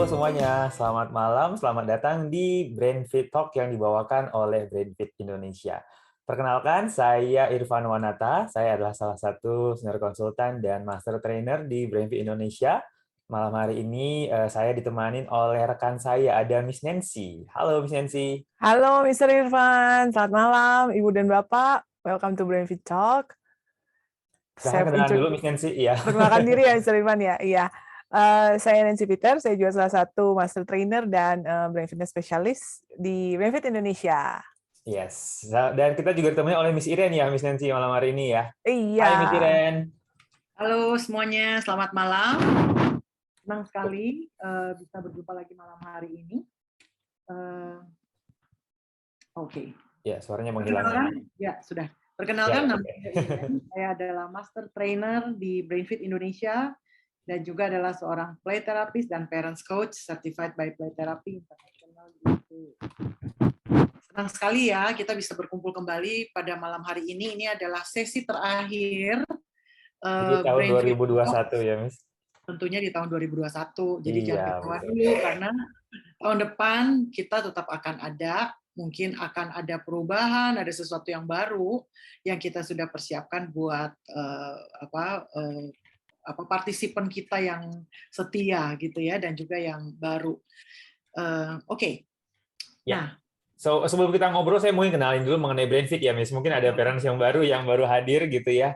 semuanya, selamat malam, selamat datang di BrainFit Talk yang dibawakan oleh BrainFit Indonesia. Perkenalkan, saya Irfan Wanata, saya adalah salah satu senior konsultan dan master trainer di BrainFit Indonesia. Malam hari ini saya ditemani oleh rekan saya, ada Miss Nancy. Halo Miss Nancy. Halo Mr. Irfan, selamat malam Ibu dan Bapak. Welcome to BrainFit Talk. Silahkan kenalan dulu Miss Nancy. Iya. Perkenalkan diri ya Mr. Irfan ya. Iya. Saya Nancy Peter, saya juga salah satu master trainer dan brain fitness specialist di BrainFit Indonesia. Yes, dan kita juga ditemani oleh Miss Iren ya, Miss Nancy malam hari ini ya. Iya. Hai Miss Iren. Halo semuanya, selamat malam. Senang sekali bisa berjumpa lagi malam hari ini. Oke. Ya, suaranya menghilang. Ya, sudah. Perkenalkan, nama saya Iren. Saya adalah master trainer di BrainFit Indonesia dan juga adalah seorang play therapist dan parents coach certified by Play Therapy International. Senang sekali ya kita bisa berkumpul kembali pada malam hari ini. Ini adalah sesi terakhir di tahun 2021 ya, Miss. Tentunya di tahun 2021. Jadi Iya, jangan ketawa dulu karena tahun depan kita tetap akan ada, mungkin akan ada perubahan, ada sesuatu yang baru yang kita sudah persiapkan buat partisipan kita yang setia gitu ya, dan juga yang baru. Oke. Ya. So, sebelum kita ngobrol, saya mungkin kenalin dulu mengenai BrainFit ya, Miss. Mungkin ada parents yang baru hadir gitu ya.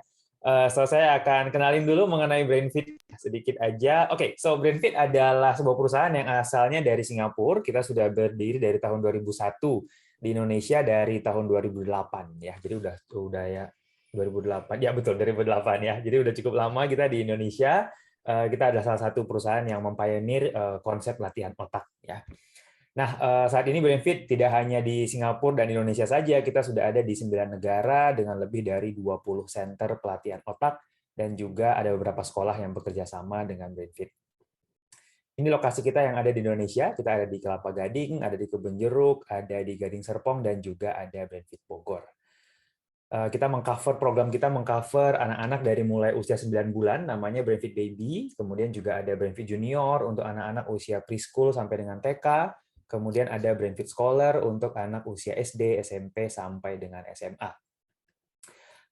So, saya akan kenalin dulu mengenai BrainFit sedikit aja. Oke, so BrainFit adalah sebuah perusahaan yang asalnya dari Singapura. Kita sudah berdiri dari tahun 2001, di Indonesia dari tahun 2008 ya. Jadi udah ya 2008. Ya betul, 2008 ya. Jadi udah cukup lama kita di Indonesia. Kita adalah salah satu perusahaan yang mempioneer konsep latihan otak ya. Nah, saat ini BrainFit tidak hanya di Singapura dan Indonesia saja, kita sudah ada di 9 negara dengan lebih dari 20 center pelatihan otak dan juga ada beberapa sekolah yang bekerja sama dengan BrainFit. Ini lokasi kita yang ada di Indonesia, kita ada di Kelapa Gading, ada di Kebun Jeruk, ada di Gading Serpong, dan juga ada BrainFit Bogor. Program kita mengcover anak-anak dari mulai usia 9 bulan, namanya BrainFit Baby, kemudian juga ada BrainFit Junior untuk anak-anak usia preschool sampai dengan TK, kemudian ada BrainFit Scholar untuk anak usia SD, SMP, sampai dengan SMA.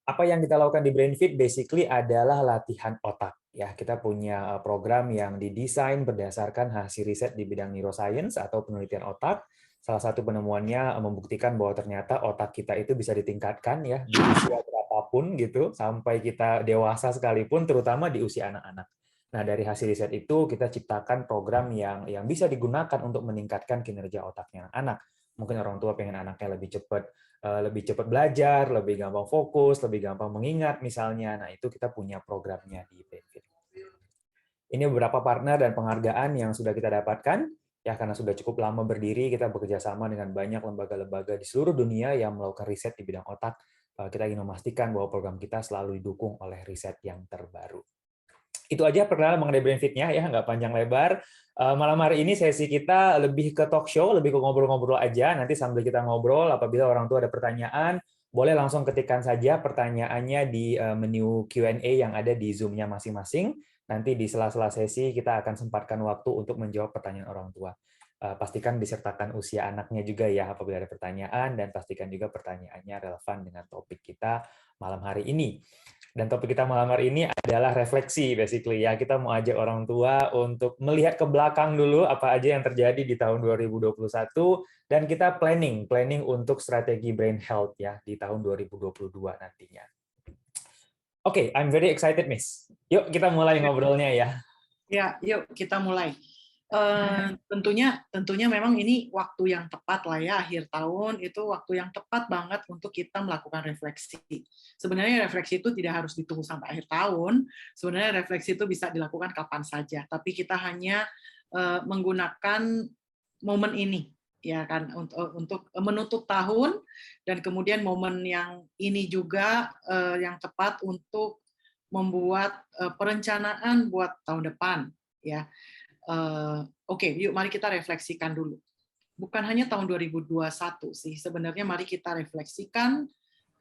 Apa yang kita lakukan di BrainFit basically adalah latihan otak. Ya, kita punya program yang didesain berdasarkan hasil riset di bidang neuroscience atau penelitian otak. Salah satu penemuannya membuktikan bahwa ternyata otak kita itu bisa ditingkatkan ya di usia berapapun gitu sampai kita dewasa sekalipun, terutama di usia anak-anak. Nah, dari hasil riset itu kita ciptakan program yang bisa digunakan untuk meningkatkan kinerja otaknya anak. Mungkin orang tua pengen anaknya lebih cepat belajar, lebih gampang fokus, lebih gampang mengingat misalnya. Nah, itu kita punya programnya di BrainFit. Ini beberapa partner dan penghargaan yang sudah kita dapatkan. Ya, karena sudah cukup lama berdiri, kita bekerja sama dengan banyak lembaga-lembaga di seluruh dunia yang melakukan riset di bidang otak. Kita ingin memastikan bahwa program kita selalu didukung oleh riset yang terbaru. Itu aja perkenalan mengenai BrainFit-nya ya, nggak panjang lebar. Malam hari ini sesi kita lebih ke talk show, lebih ke ngobrol-ngobrol aja. Nanti sambil kita ngobrol, apabila orang tua ada pertanyaan, boleh langsung ketikkan saja pertanyaannya di menu Q&A yang ada di Zoom-nya masing-masing. Nanti di sela-sela sesi kita akan sempatkan waktu untuk menjawab pertanyaan orang tua. Pastikan disertakan usia anaknya juga ya apabila ada pertanyaan, dan pastikan juga pertanyaannya relevan dengan topik kita malam hari ini. Dan topik kita malam hari ini adalah refleksi, basically ya. Kita mau ajak orang tua untuk melihat ke belakang dulu apa aja yang terjadi di tahun 2021, dan kita planning untuk strategi brain health ya di tahun 2022 nantinya. Oke, I'm very excited, Miss. Yuk kita mulai ngobrolnya ya. Ya, yuk kita mulai. Tentunya memang ini waktu yang tepat lah ya, akhir tahun itu waktu yang tepat banget untuk kita melakukan refleksi. Sebenarnya refleksi itu tidak harus ditunggu sampai akhir tahun, sebenarnya refleksi itu bisa dilakukan kapan saja, tapi kita hanya menggunakan momen ini ya kan untuk menutup tahun, dan kemudian momen yang ini juga yang tepat untuk membuat perencanaan buat tahun depan ya. Oke, yuk mari kita refleksikan dulu. Bukan hanya tahun 2021 sih, sebenarnya mari kita refleksikan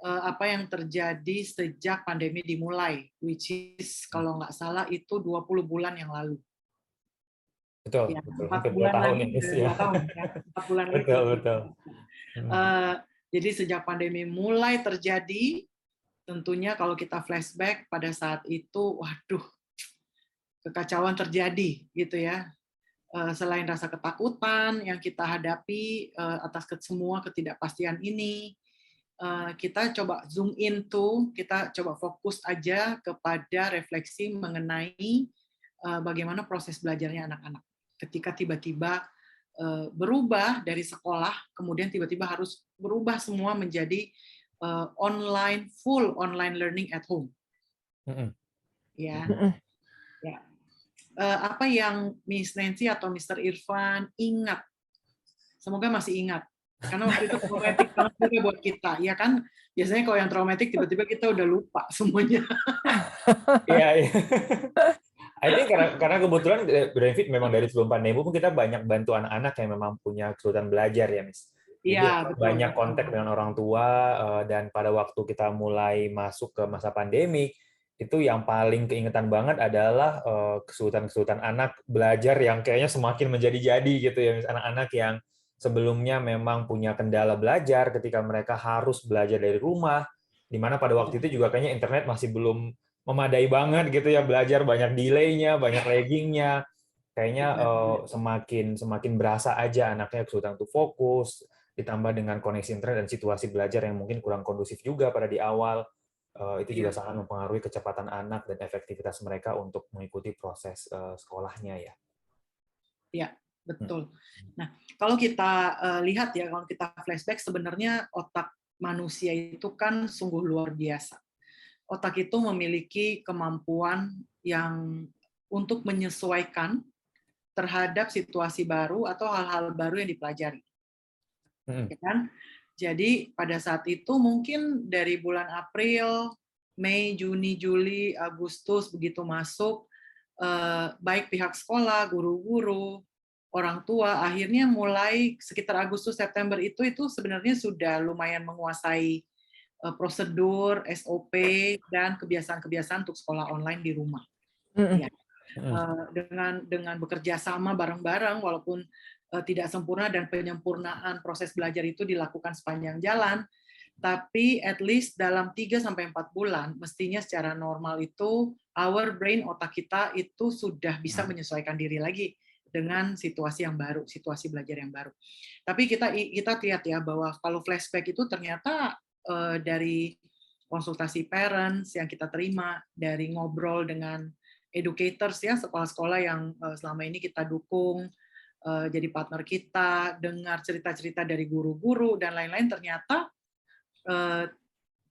apa yang terjadi sejak pandemi dimulai, which is kalau nggak salah itu 20 bulan yang lalu. Betul, Ya, betul. 4 Hampir 2 bulan tahun lagi ini udah sih ya. 2 tahun ya, 4 bulan lagi. Betul, betul. Jadi sejak pandemi mulai terjadi, tentunya kalau kita flashback pada saat itu, waduh, kekacauan terjadi gitu ya. Selain rasa ketakutan yang kita hadapi atas semua ketidakpastian ini, kita coba zoom in tuh, kita coba fokus aja kepada refleksi mengenai bagaimana proses belajarnya anak-anak. Ketika tiba-tiba berubah dari sekolah, kemudian tiba-tiba harus berubah semua menjadi online, full online learning at home. Ya, ya. Apa yang Miss Nancy atau Mr. Irfan ingat? Semoga masih ingat. Karena waktu itu traumatik banget juga buat kita, ya kan? Biasanya kalau yang traumatik tiba-tiba kita udah lupa semuanya. Iya, iya. I think karena kebetulan Brainfit memang dari sebelum pandemi pun kita banyak bantu anak-anak yang memang punya kesulitan belajar ya, Miss. Jadi Iya, betul. banyak kontak dengan orang tua, dan pada waktu kita mulai masuk ke masa pandemi, itu yang paling keingetan banget adalah kesulitan-kesulitan anak belajar yang kayaknya semakin menjadi-jadi gitu ya, Miss. Anak-anak yang sebelumnya memang punya kendala belajar ketika mereka harus belajar dari rumah, di mana pada waktu itu juga kayaknya internet masih belum memadai banget gitu ya, belajar banyak delay-nya, banyak lagging-nya. Kayaknya semakin berasa aja anaknya kesulitan untuk fokus, ditambah dengan koneksi internet dan situasi belajar yang mungkin kurang kondusif juga pada di awal. Itu juga sangat mempengaruhi kecepatan anak dan efektivitas mereka untuk mengikuti proses sekolahnya ya. Iya, betul. Nah, kalau kita lihat ya, kalau kita flashback, sebenarnya otak manusia itu kan sungguh luar biasa. Otak itu memiliki kemampuan yang untuk menyesuaikan terhadap situasi baru atau hal-hal baru yang dipelajari. Ya kan? Jadi pada saat itu mungkin dari bulan April, Mei, Juni, Juli, Agustus begitu masuk, baik pihak sekolah, guru-guru, orang tua, akhirnya mulai sekitar Agustus September itu sebenarnya sudah lumayan menguasai prosedur, SOP, dan kebiasaan-kebiasaan untuk sekolah online di rumah. Ya. Dengan bekerja sama bareng-bareng, walaupun tidak sempurna dan penyempurnaan proses belajar itu dilakukan sepanjang jalan, tapi at least dalam 3-4 bulan, mestinya secara normal itu, our brain, otak kita itu sudah bisa menyesuaikan diri lagi dengan situasi yang baru, situasi belajar yang baru. Tapi kita lihat ya, bahwa kalau flashback itu ternyata dari konsultasi parents yang kita terima, dari ngobrol dengan educators ya, sekolah-sekolah yang selama ini kita dukung, jadi partner kita, dengar cerita-cerita dari guru-guru dan lain-lain, ternyata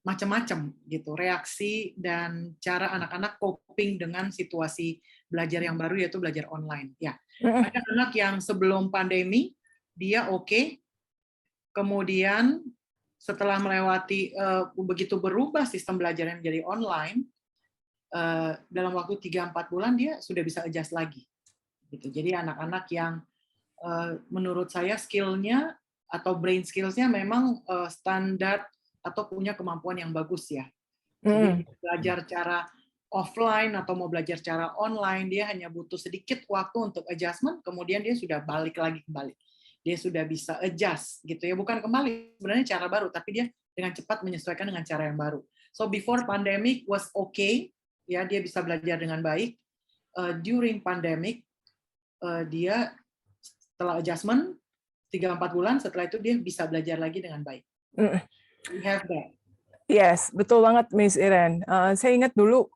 macam-macam gitu reaksi dan cara anak-anak coping dengan situasi belajar yang baru, yaitu belajar online. Ya, ada anak yang sebelum pandemi dia oke, kemudian setelah melewati begitu berubah sistem belajarnya menjadi online, dalam waktu 3-4 bulan dia sudah bisa adjust lagi. Gitu. Jadi anak-anak yang menurut saya skill-nya atau brain skills-nya memang standar atau punya kemampuan yang bagus ya. Jadi belajar cara offline atau mau belajar cara online, dia hanya butuh sedikit waktu untuk adjustment, kemudian dia sudah balik lagi kembali. Dia sudah bisa adjust gitu ya, bukan kembali sebenarnya cara baru, tapi dia dengan cepat menyesuaikan dengan cara yang baru. So before pandemic was okay, ya dia bisa belajar dengan baik. During pandemic dia setelah adjustment 3-4 bulan, setelah itu dia bisa belajar lagi dengan baik. We have that. Yes, betul banget Miss Iren. Saya ingat dulu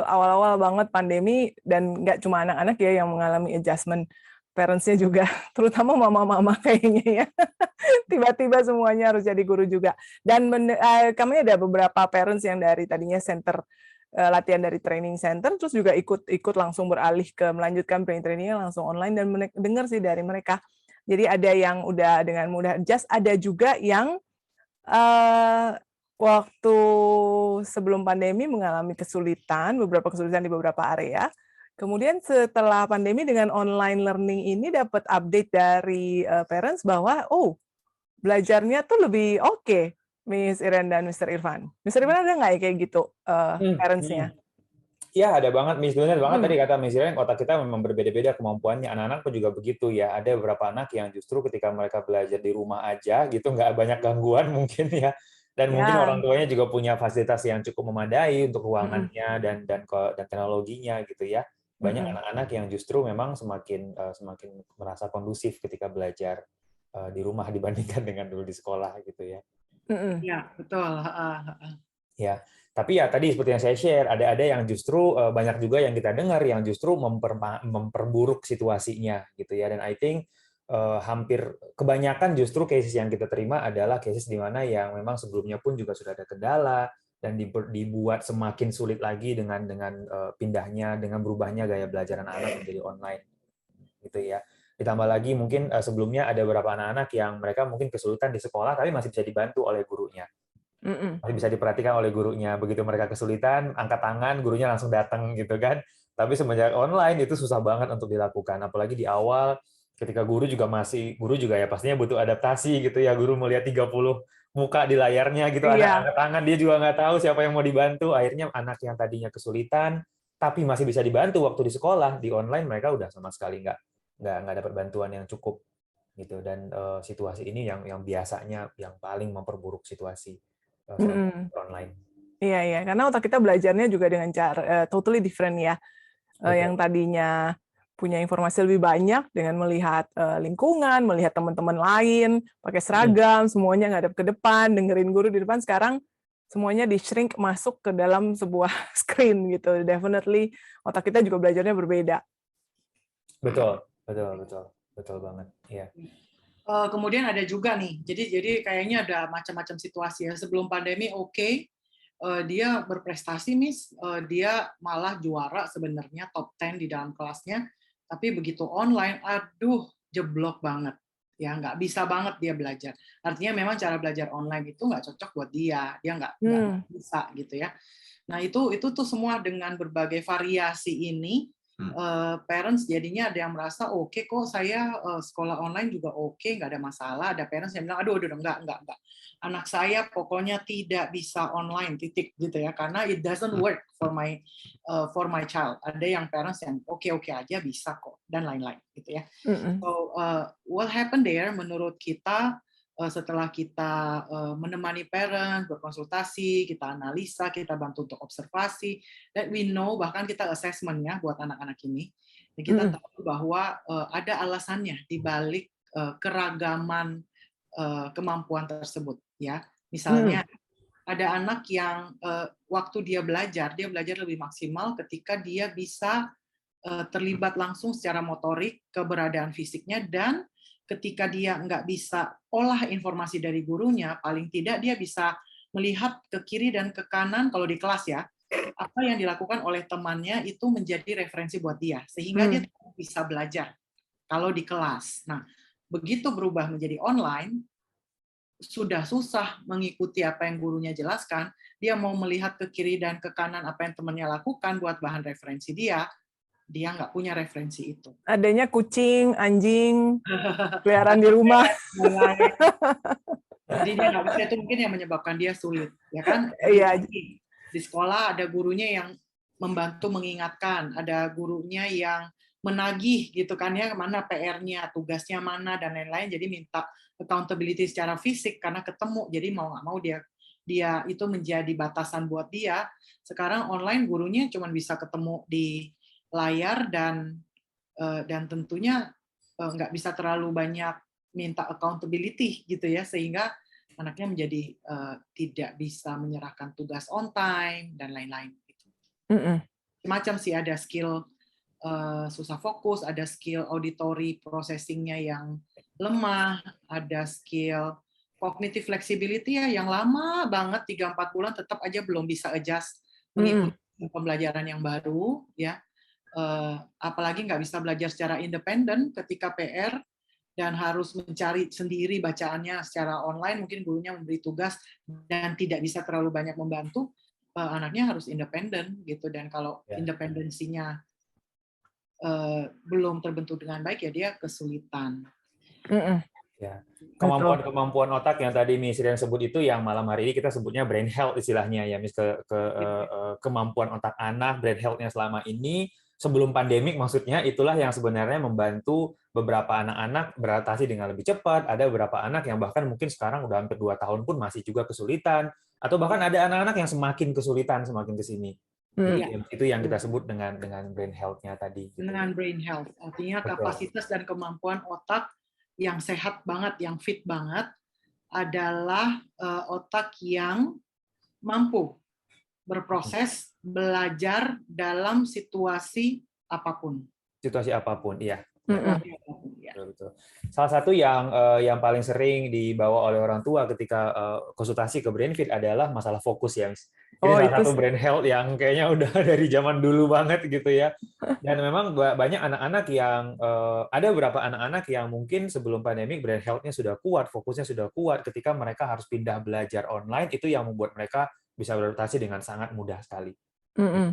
awal-awal banget pandemi, dan nggak cuma anak-anak ya yang mengalami adjustment, parents-nya juga, terutama mama-mama kayaknya ya. Tiba-tiba semuanya harus jadi guru juga. Dan kami ada beberapa parents yang dari tadinya center latihan dari training center, terus juga ikut langsung beralih ke melanjutkan brain training langsung online, dan dengar sih dari mereka. Jadi ada yang udah dengan mudah adjust, ada juga yang waktu sebelum pandemi mengalami beberapa kesulitan di beberapa area. Kemudian setelah pandemi dengan online learning ini dapat update dari parents bahwa belajarnya tuh lebih oke, Miss Iren dan Mr. Irfan. Mr. Irfan ada nggak ya kayak gitu parents-nya? Ya, ada banget, Miss. Benar banget tadi kata Miss Iren, otak kita memang berbeda-beda kemampuannya. Anak-anak pun juga begitu ya. Ada beberapa anak yang justru ketika mereka belajar di rumah aja, gitu, nggak banyak gangguan mungkin ya. Dan mungkin orang Ya. tuanya juga punya fasilitas yang cukup memadai untuk ruangannya dan teknologinya gitu ya. Banyak anak-anak yang justru memang semakin merasa kondusif ketika belajar di rumah dibandingkan dengan dulu di sekolah gitu ya. Iya, betul. Ya, tapi ya tadi seperti yang saya share, ada yang justru banyak juga yang kita dengar yang justru memperburuk situasinya gitu ya. Dan I think hampir kebanyakan justru cases yang kita terima adalah cases di mana yang memang sebelumnya pun juga sudah ada kendala dan dibuat semakin sulit lagi dengan pindahnya, dengan berubahnya gaya belajar anak-anak menjadi online gitu ya. Ditambah lagi mungkin sebelumnya ada beberapa anak-anak yang mereka mungkin kesulitan di sekolah tapi masih bisa dibantu oleh gurunya. Masih bisa diperhatikan oleh gurunya. Begitu mereka kesulitan, angkat tangan, gurunya langsung datang gitu kan. Tapi semenjak online itu susah banget untuk dilakukan. Apalagi di awal, ketika guru juga ya pastinya butuh adaptasi gitu ya. Guru melihat 30 muka di layarnya gitu, anak Iya. angkat tangan, dia juga nggak tahu siapa yang mau dibantu. Akhirnya anak yang tadinya kesulitan, tapi masih bisa dibantu waktu di sekolah, di online mereka udah sama sekali nggak dapat bantuan yang cukup gitu. Dan situasi ini yang biasanya yang paling memperburuk situasi selama online. Iya, iya, karena otak kita belajarnya juga dengan cara totally different ya. Yang Betul. tadinya punya informasi lebih banyak dengan melihat lingkungan, melihat teman-teman lain, pakai seragam, semuanya ngadep ke depan, dengerin guru di depan. Sekarang semuanya di-shrink masuk ke dalam sebuah screen gitu. Definitely otak kita juga belajarnya berbeda. Betul, betul, betul, betul banget. Iya. Kemudian ada juga nih, jadi kayaknya ada macam-macam situasi ya. Sebelum pandemi dia berprestasi, Miss, dia malah juara sebenarnya top 10 di dalam kelasnya, tapi begitu online, aduh, jeblok banget. Ya, nggak bisa banget dia belajar. Artinya memang cara belajar online itu nggak cocok buat dia nggak bisa gitu ya. Nah, itu tuh semua dengan berbagai variasi ini, parents jadinya ada yang merasa oke kok saya sekolah online juga oke, nggak ada masalah. Ada parents yang bilang aduh enggak. Anak saya pokoknya tidak bisa online titik gitu ya, karena it doesn't work for my child. Ada yang parents yang oke aja bisa kok dan lain-lain gitu ya. So what happened there menurut kita setelah kita menemani parents, berkonsultasi, kita analisa, kita bantu untuk observasi, that we know, bahkan kita assessment ya buat anak-anak ini, dan kita tahu bahwa ada alasannya di balik keragaman kemampuan tersebut ya. Misalnya ada anak yang waktu dia belajar lebih maksimal ketika dia bisa terlibat langsung secara motorik keberadaan fisiknya, dan ketika dia nggak bisa olah informasi dari gurunya, paling tidak dia bisa melihat ke kiri dan ke kanan kalau di kelas ya, apa yang dilakukan oleh temannya itu menjadi referensi buat dia, sehingga dia bisa belajar kalau di kelas. Nah, begitu berubah menjadi online, sudah susah mengikuti apa yang gurunya jelaskan, dia mau melihat ke kiri dan ke kanan apa yang temannya lakukan buat bahan referensi dia nggak punya referensi itu. Adanya kucing, anjing, peliharaan di rumah. Jadi dia nggak bisa, itu mungkin yang menyebabkan dia sulit, ya kan? Iya. Di sekolah ada gurunya yang membantu mengingatkan, ada gurunya yang menagih gitu kan ya, mana PR-nya, tugasnya mana dan lain-lain. Jadi minta accountability secara fisik karena ketemu. Jadi mau nggak mau dia itu menjadi batasan buat dia. Sekarang online gurunya cuma bisa ketemu di layar dan tentunya nggak bisa terlalu banyak minta accountability gitu ya, sehingga anaknya menjadi tidak bisa menyerahkan tugas on time dan lain-lain. Macam sih, ada skill susah fokus, ada skill auditory processing-nya yang lemah, ada skill cognitive flexibility ya yang lama banget 3-4 bulan tetap aja belum bisa adjust mengikuti pembelajaran yang baru ya. Apalagi nggak bisa belajar secara independen ketika PR dan harus mencari sendiri bacaannya secara online, mungkin gurunya memberi tugas dan tidak bisa terlalu banyak membantu, anaknya harus independen gitu. Dan kalau independensinya belum terbentuk dengan baik ya dia kesulitan. Ya. Betul. Kemampuan otak yang tadi Miss Rian sebut itu yang malam hari ini kita sebutnya brain health istilahnya ya, Miss, kemampuan otak anak, brain health-nya selama ini sebelum pandemik maksudnya itulah yang sebenarnya membantu beberapa anak-anak beradaptasi dengan lebih cepat. Ada beberapa anak yang bahkan mungkin sekarang udah hampir 2 tahun pun masih juga kesulitan, atau bahkan ada anak-anak yang semakin kesulitan semakin ke sini. Itu yang kita sebut dengan brain health-nya tadi. Dengan brain health, artinya Betul. kapasitas dan kemampuan otak yang sehat banget, yang fit banget, adalah otak yang mampu berproses, belajar dalam situasi apapun. Situasi apapun, iya. Ya. Betul. Salah satu yang paling sering dibawa oleh orang tua ketika konsultasi ke BrainFit adalah masalah fokus ya, Miss. Ini salah satu brain health yang kayaknya udah dari zaman dulu banget gitu ya. Dan memang banyak anak-anak yang ada beberapa anak-anak yang mungkin sebelum pandemi brain health-nya sudah kuat, fokusnya sudah kuat. Ketika mereka harus pindah belajar online, itu yang membuat mereka bisa beradaptasi dengan sangat mudah sekali.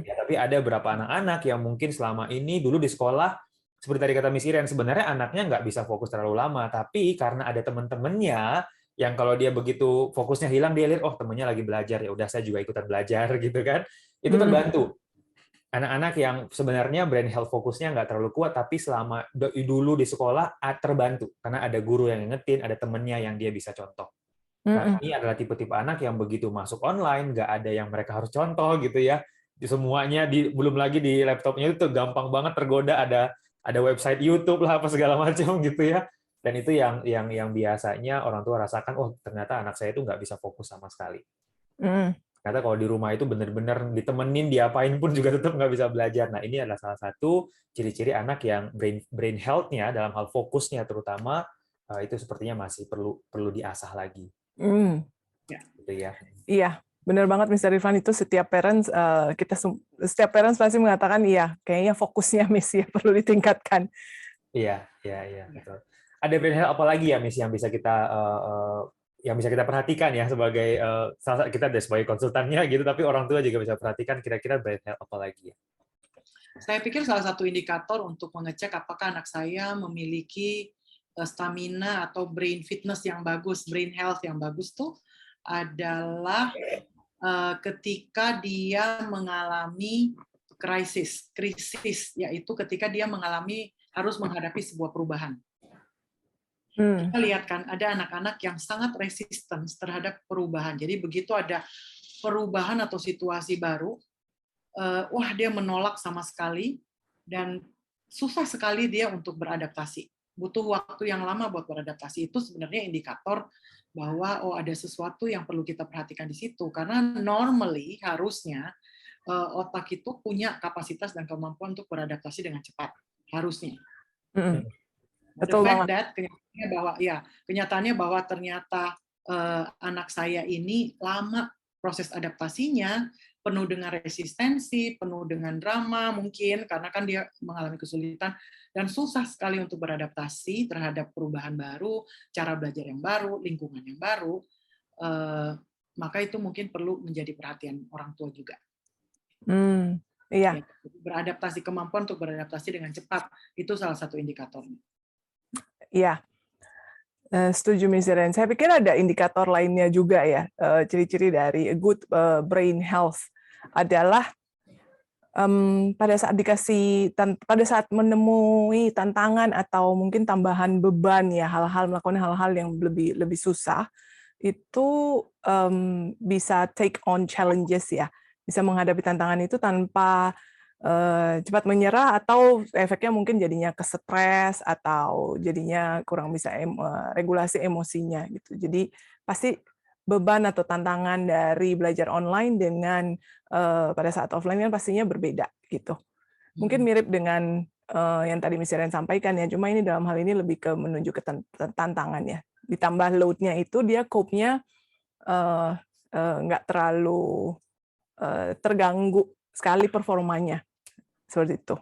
Ya, tapi ada beberapa anak-anak yang mungkin selama ini dulu di sekolah, seperti tadi kata Miss Iren, sebenarnya anaknya nggak bisa fokus terlalu lama, tapi karena ada teman-temannya yang kalau dia begitu fokusnya hilang, dia lihat, oh temannya lagi belajar, ya udah saya juga ikutan belajar gitu kan. Itu terbantu. Anak-anak yang sebenarnya brain health fokusnya nggak terlalu kuat, tapi selama dulu di sekolah terbantu, karena ada guru yang ngingetin, ada temennya yang dia bisa contoh. Nah, ini adalah tipe-tipe anak yang begitu masuk online, nggak ada yang mereka harus contoh gitu ya. Semuanya belum lagi di laptopnya itu gampang banget tergoda, ada website YouTube lah apa segala macam gitu ya. Dan itu yang biasanya orang tua rasakan, oh ternyata anak saya itu nggak bisa fokus sama sekali. Ternyata kalau di rumah itu benar-benar ditemenin, diapain pun juga tetap nggak bisa belajar. Nah, ini adalah salah satu ciri-ciri anak yang brain health-nya dalam hal fokusnya terutama itu sepertinya masih perlu diasah lagi. Gitu ya. Iya, benar banget Mr. Irfan, itu setiap parents pasti mengatakan iya, kayaknya fokusnya Miss ya perlu ditingkatkan. Iya, betul. Ada brain health apa lagi ya Miss yang bisa kita perhatikan ya sebagai kita sebagai konsultannya gitu, tapi orang tua juga bisa perhatikan kira-kira brain health apa lagi ya. Saya pikir salah satu indikator untuk mengecek apakah anak saya memiliki stamina atau brain fitness yang bagus, brain health yang bagus tuh adalah ketika dia mengalami krisis, yaitu ketika dia harus menghadapi sebuah perubahan. Kita lihat kan ada anak-anak yang sangat resisten terhadap perubahan. Jadi begitu ada perubahan atau situasi baru, wah dia menolak sama sekali dan susah sekali dia untuk beradaptasi. Butuh waktu yang lama buat beradaptasi. Itu sebenarnya indikator bahwa ada sesuatu yang perlu kita perhatikan di situ. Karena normally harusnya otak itu punya kapasitas dan kemampuan untuk beradaptasi dengan cepat. Harusnya. Betul banget. Kenyataannya bahwa ternyata anak saya ini lama proses adaptasinya, penuh dengan resistensi, penuh dengan drama mungkin, karena kan dia mengalami kesulitan, dan susah sekali untuk beradaptasi terhadap perubahan baru, cara belajar yang baru, lingkungan yang baru, maka itu mungkin perlu menjadi perhatian orang tua juga. Iya. Beradaptasi, kemampuan untuk beradaptasi dengan cepat, itu salah satu indikatornya. Iya. Setuju, Miss Iren. Saya pikir ada indikator lainnya juga ya, ciri-ciri dari good brain health adalah pada saat menemui tantangan atau mungkin tambahan beban ya, melakukan hal-hal yang lebih susah, itu bisa take on challenges ya, bisa menghadapi tantangan itu tanpa cepat menyerah, atau efeknya mungkin jadinya kestres atau jadinya kurang bisa regulasi emosinya gitu. Jadi pasti beban atau tantangan dari belajar online dengan pada saat offline kan pastinya berbeda gitu. Mungkin mirip dengan yang tadi Miss Iren sampaikan ya, cuma ini dalam hal ini lebih ke menuju ke tantangannya. Ditambah load-nya itu dia cope-nya nggak terlalu terganggu sekali performanya, seperti itu.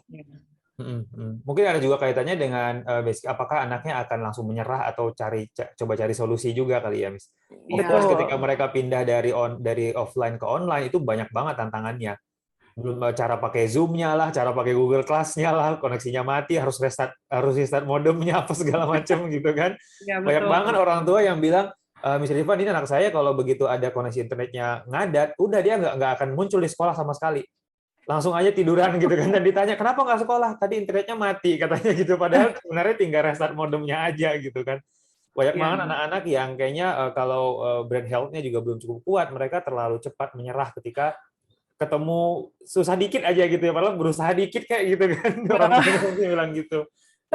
Mungkin ada juga kaitannya dengan apakah anaknya akan langsung menyerah atau coba cari solusi juga kali ya, Miss. Of course, ketika mereka pindah dari offline ke online itu banyak banget tantangannya. belum cara pakai Zoom-nya lah, cara pakai Google Class-nya lah, koneksinya mati, harus restart modemnya apa segala macam gitu kan. Ya, Banyak betul. banget orang tua yang bilang, Mr. Irfan, ini anak saya kalau begitu ada koneksi internetnya ngadat, udah dia nggak akan muncul di sekolah sama sekali. Langsung aja tiduran gitu kan. Dan ditanya, kenapa nggak sekolah? Tadi internetnya mati, katanya gitu. Padahal sebenarnya tinggal restart modemnya aja gitu kan. Banyak Ya. banget anak-anak yang kayaknya kalau brain health-nya juga belum cukup kuat, mereka terlalu cepat menyerah ketika ketemu susah dikit aja gitu ya, padahal berusaha dikit kayak gitu kan. Orang tuanya mungkin bilang gitu.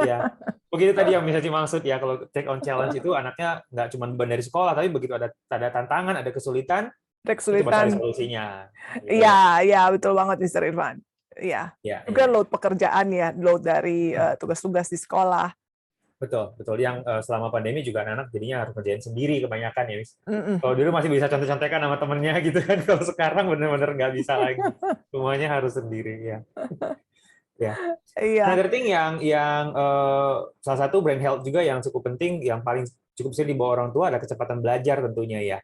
Ya, begitu tadi yang bisa dimaksud ya, kalau take on challenge itu anaknya nggak cuma beban dari sekolah, tapi begitu ada tantangan, ada kesulitan, itu coba cari Kesulitan. solusinya. Gitu. Iya, iya betul banget Mr. Irfan. Iya. Ya, Juga ya. load pekerjaan ya, load dari tugas-tugas di sekolah. Betul, betul. Yang selama pandemi juga anak-anak jadinya harus kerjain sendiri kebanyakan ya, Miss. Mm-mm. Kalau dulu masih bisa contek-contekan sama temennya gitu kan, kalau sekarang bener-bener nggak bisa lagi. Semuanya harus sendiri ya. Ya. Nah, Iya. thing yang salah satu brain health juga yang cukup penting, yang paling cukup sering dibawa orang tua ada kecepatan belajar tentunya ya.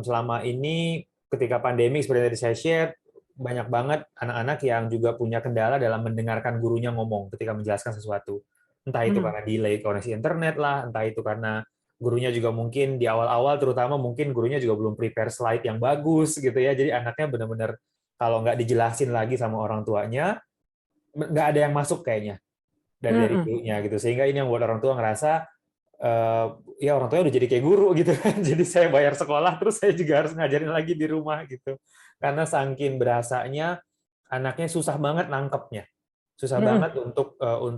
Selama ini ketika pandemi seperti yang tadi saya share, banyak banget anak-anak yang juga punya kendala dalam mendengarkan gurunya ngomong ketika menjelaskan sesuatu. Entah itu karena delay koneksi internet lah, entah itu karena gurunya juga mungkin di awal-awal terutama mungkin gurunya juga belum prepare slide yang bagus gitu ya. Jadi anaknya benar-benar kalau nggak dijelasin lagi sama orang tuanya, nggak ada yang masuk kayaknya dari Mm-mm. gurunya gitu. Sehingga ini yang buat orang tua ngerasa ya orang tuanya udah jadi kayak guru gitu kan. Jadi saya bayar sekolah terus saya juga harus ngajarin lagi di rumah gitu. Karena saking berasanya anaknya susah banget nangkepnya. Susah Mm-mm. banget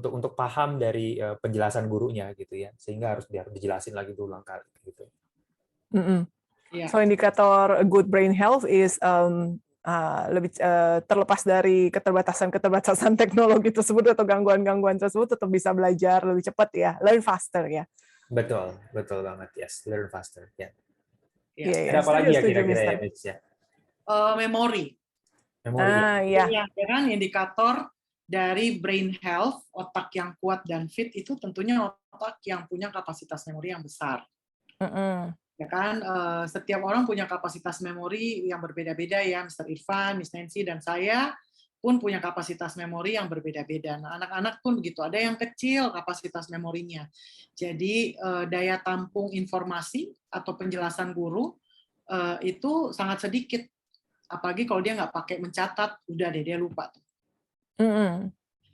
untuk paham dari penjelasan gurunya gitu ya. Sehingga harus dijelasin lagi berulang kali gitu. Mm-mm. Ya. So indikator good brain health is lebih terlepas dari keterbatasan teknologi tersebut atau gangguan-gangguan tersebut, tetap bisa belajar lebih cepat ya, learn faster ya. Betul, betul banget, yes, learn faster. Ya. Iya, Ada apa lagi ya setuju, kira-kira Mister. ya, Miss ya? Memori. Memori ya. Iya. Yang indikator dari brain health, otak yang kuat dan fit itu tentunya otak yang punya kapasitas memori yang besar. Ya kan, setiap orang punya kapasitas memori yang berbeda-beda ya, Mr. Irfan, Miss Nancy, dan saya pun punya kapasitas memori yang berbeda-beda. Nah, anak-anak pun begitu, ada yang kecil kapasitas memorinya. Jadi daya tampung informasi atau penjelasan guru itu sangat sedikit. Apalagi kalau dia nggak pakai mencatat, udah deh dia lupa.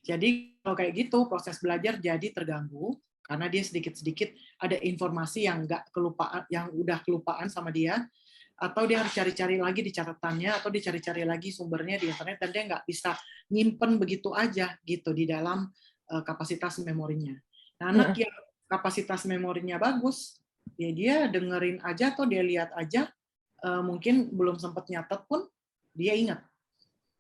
Jadi kalau kayak gitu proses belajar jadi terganggu karena dia sedikit-sedikit ada informasi yang nggak kelupaan, yang udah kelupaan sama dia, atau dia harus cari-cari lagi di catatannya, atau dicari-cari lagi sumbernya di internet, dan dia nggak bisa nyimpen begitu aja gitu di dalam kapasitas memorinya. Nah, anak yang kapasitas memorinya bagus, ya dia dengerin aja atau dia lihat aja, mungkin belum sempat nyatet pun dia ingat,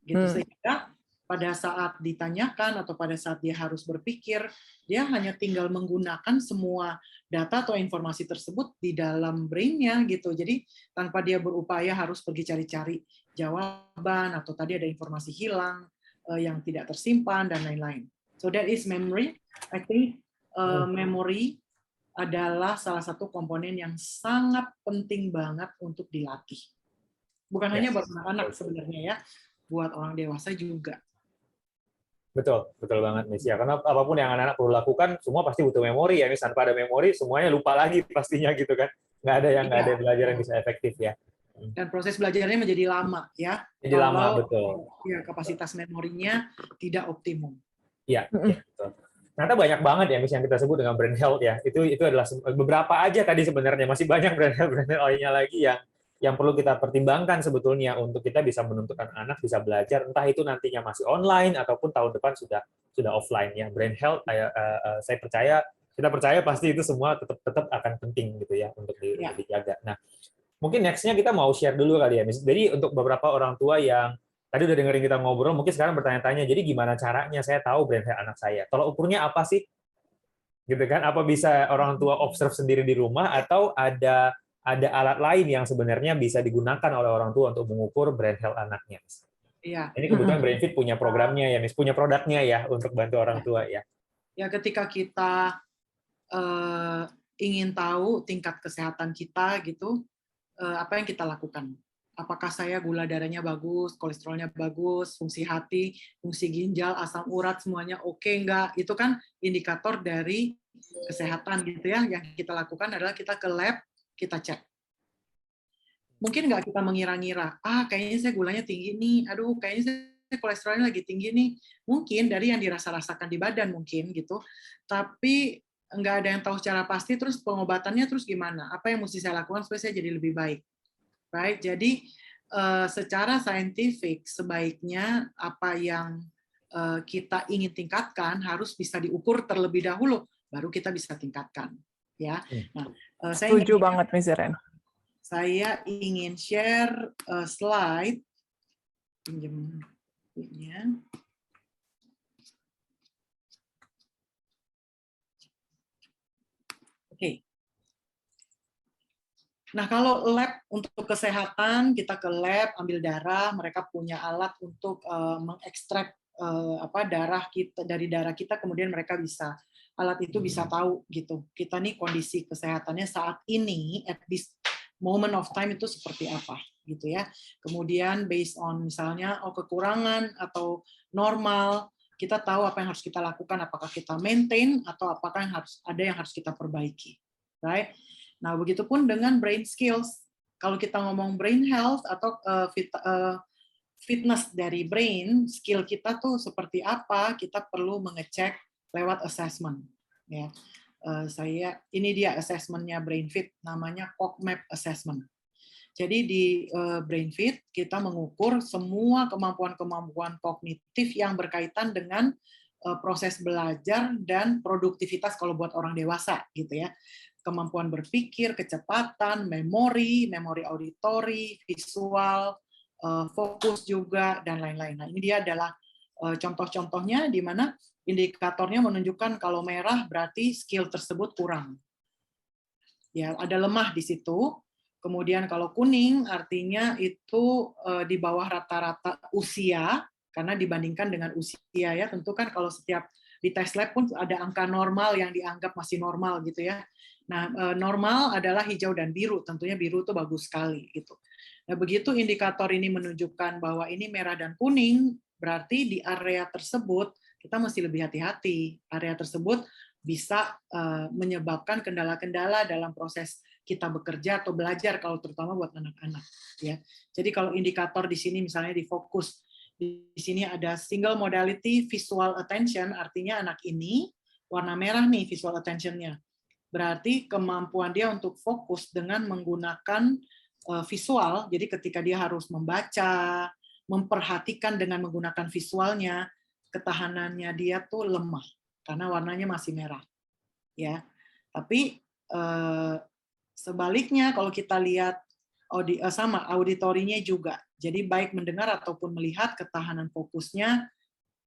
gitu. Sehingga pada saat ditanyakan atau pada saat dia harus berpikir, dia hanya tinggal menggunakan semua data atau informasi tersebut di dalam brain-nya gitu. Jadi tanpa dia berupaya harus pergi cari-cari jawaban atau tadi ada informasi hilang yang tidak tersimpan dan lain-lain. So that is memory. I think memory adalah salah satu komponen yang sangat penting banget untuk dilatih. Bukan hanya buat anak-anak sebenarnya ya, buat orang dewasa juga. Betul, betul banget, Miss. Ya, karena apapun yang anak-anak perlu lakukan, semua pasti butuh memori ya, Miss. Tanpa ada memori, semuanya lupa lagi pastinya gitu kan. Nggak ada belajar yang bisa efektif ya. Dan proses belajarnya menjadi lama ya. Jadi lama, betul. Ya, kapasitas memorinya tidak optimum. Iya, ya, betul. Ternyata banyak banget ya, Miss, yang kita sebut dengan brain health ya. Itu adalah beberapa aja tadi sebenarnya. Masih banyak brain health lainnya lagi yang perlu kita pertimbangkan sebetulnya untuk kita bisa menentukan anak bisa belajar, entah itu nantinya masih online ataupun tahun depan sudah offline ya. Brain health, kita percaya pasti itu semua tetap akan penting gitu ya untuk dijaga. Nah, mungkin next-nya kita mau share dulu kali ya, Miss. Jadi untuk beberapa orang tua yang tadi udah dengerin kita ngobrol, mungkin sekarang bertanya-tanya, jadi gimana caranya saya tahu brain health anak saya? Tolak ukurnya apa sih? Gitu kan? Apa bisa orang tua observe sendiri di rumah atau ada alat lain yang sebenarnya bisa digunakan oleh orang tua untuk mengukur brain health anaknya? Iya. Ini kebetulan BrainFit punya programnya ya, Miss, punya produknya ya untuk bantu orang tua ya. Ya, ketika kita ingin tahu tingkat kesehatan kita gitu, apa yang kita lakukan? apakah saya gula darahnya bagus, kolesterolnya bagus, fungsi hati, fungsi ginjal, asam urat semuanya oke nggak? Itu kan indikator dari kesehatan gitu ya. Yang kita lakukan adalah kita ke lab, kita cek. Mungkin nggak kita mengira-ngira, kayaknya saya gulanya tinggi nih, aduh kayaknya saya kolesterolnya lagi tinggi nih. Mungkin dari yang dirasa-rasakan di badan mungkin gitu, tapi nggak ada yang tahu secara pasti. Terus pengobatannya terus gimana? Apa yang mesti saya lakukan supaya saya jadi lebih baik? Right? Jadi secara saintifik sebaiknya apa yang kita ingin tingkatkan harus bisa diukur terlebih dahulu, baru kita bisa tingkatkan. Ya. Nah, setuju banget, Miss Iren. Saya ingin share slide. Pinjam bukunya. Oke. Nah, kalau lab untuk kesehatan, kita ke lab, ambil darah, mereka punya alat untuk mengekstrak darah kita dari darah kita, kemudian mereka bisa alat itu bisa tahu gitu. Kita nih kondisi kesehatannya saat ini at this moment of time itu seperti apa gitu ya. Kemudian based on misalnya kekurangan atau normal, kita tahu apa yang harus kita lakukan, apakah kita maintain atau apakah yang harus kita perbaiki. Right? Nah, begitupun dengan brain skills. Kalau kita ngomong brain health atau fitness dari brain, skill kita tuh seperti apa, kita perlu mengecek lewat assessment. Ya. Ini dia assessment-nya BrainFit, namanya CogMap Assessment. Jadi di BrainFit kita mengukur semua kemampuan-kemampuan kognitif yang berkaitan dengan proses belajar dan produktivitas kalau buat orang dewasa gitu ya. Kemampuan berpikir, kecepatan, memori auditori, visual, fokus juga dan lain-lain. Nah, ini dia adalah contoh-contohnya di mana indikatornya menunjukkan kalau merah berarti skill tersebut kurang. Ya, ada lemah di situ. Kemudian kalau kuning artinya itu di bawah rata-rata usia, karena dibandingkan dengan usia ya, tentu kan kalau setiap di tes lab pun ada angka normal yang dianggap masih normal gitu ya. Nah, normal adalah hijau dan biru, tentunya biru itu bagus sekali gitu. Nah, begitu indikator ini menunjukkan bahwa ini merah dan kuning, berarti di area tersebut kita mesti lebih hati-hati. Area tersebut bisa menyebabkan kendala-kendala dalam proses kita bekerja atau belajar, kalau terutama buat anak-anak. Ya. Jadi kalau indikator di sini misalnya di fokus, di sini ada single modality visual attention, artinya anak ini warna merah nih visual attention-nya. Berarti kemampuan dia untuk fokus dengan menggunakan visual, jadi ketika dia harus membaca, memperhatikan dengan menggunakan visualnya, ketahanannya dia tuh lemah karena warnanya masih merah, ya. Tapi sebaliknya kalau kita lihat sama auditorinya juga, jadi baik mendengar ataupun melihat, ketahanan fokusnya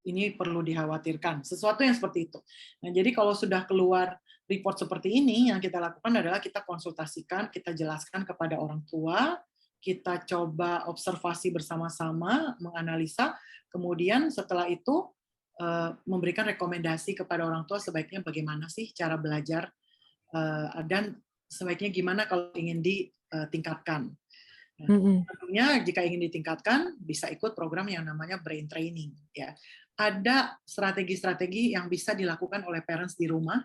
ini perlu dikhawatirkan. Sesuatu yang seperti itu. Nah, jadi kalau sudah keluar report seperti ini, yang kita lakukan adalah kita konsultasikan, kita jelaskan kepada orang tua, kita coba observasi bersama-sama, menganalisa, kemudian setelah itu memberikan rekomendasi kepada orang tua sebaiknya bagaimana sih cara belajar dan sebaiknya gimana kalau ingin ditingkatkan. Tentunya jika ingin ditingkatkan bisa ikut program yang namanya brain training. Ya, ada strategi-strategi yang bisa dilakukan oleh parents di rumah.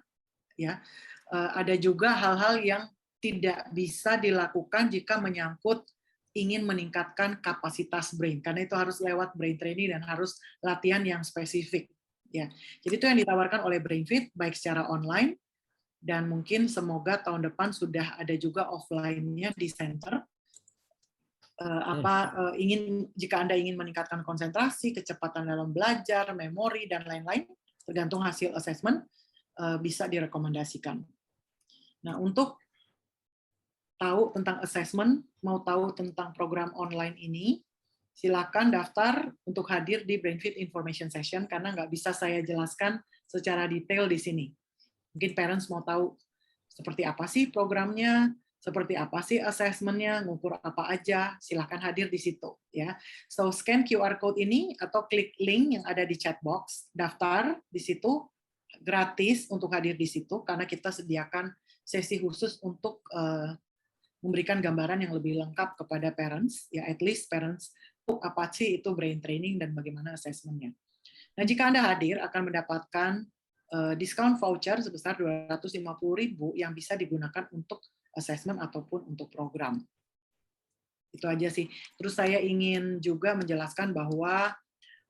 Ya, ada juga hal-hal yang tidak bisa dilakukan jika menyangkut ingin meningkatkan kapasitas brain, karena itu harus lewat brain training dan harus latihan yang spesifik. Ya, jadi itu yang ditawarkan oleh BrainFit baik secara online dan mungkin semoga tahun depan sudah ada juga offline-nya di center. Jika Anda ingin meningkatkan konsentrasi, kecepatan dalam belajar, memori dan lain-lain, tergantung hasil assessment, bisa direkomendasikan. Nah, untuk tahu tentang assessment, mau tahu tentang program online ini, silakan daftar untuk hadir di BrainFit Information Session karena nggak bisa saya jelaskan secara detail di sini. Mungkin parents mau tahu seperti apa sih programnya, seperti apa sih assessment-nya, ngukur apa aja, silakan hadir di situ. Ya. So, scan QR code ini atau klik link yang ada di chat box, daftar di situ, gratis untuk hadir di situ, karena kita sediakan sesi khusus untuk memberikan gambaran yang lebih lengkap kepada parents, ya at least parents apa sih itu brain training dan bagaimana assessment-nya. Nah, jika Anda hadir akan mendapatkan diskon voucher sebesar 250.000 yang bisa digunakan untuk assessment ataupun untuk program. Itu aja sih. Terus saya ingin juga menjelaskan bahwa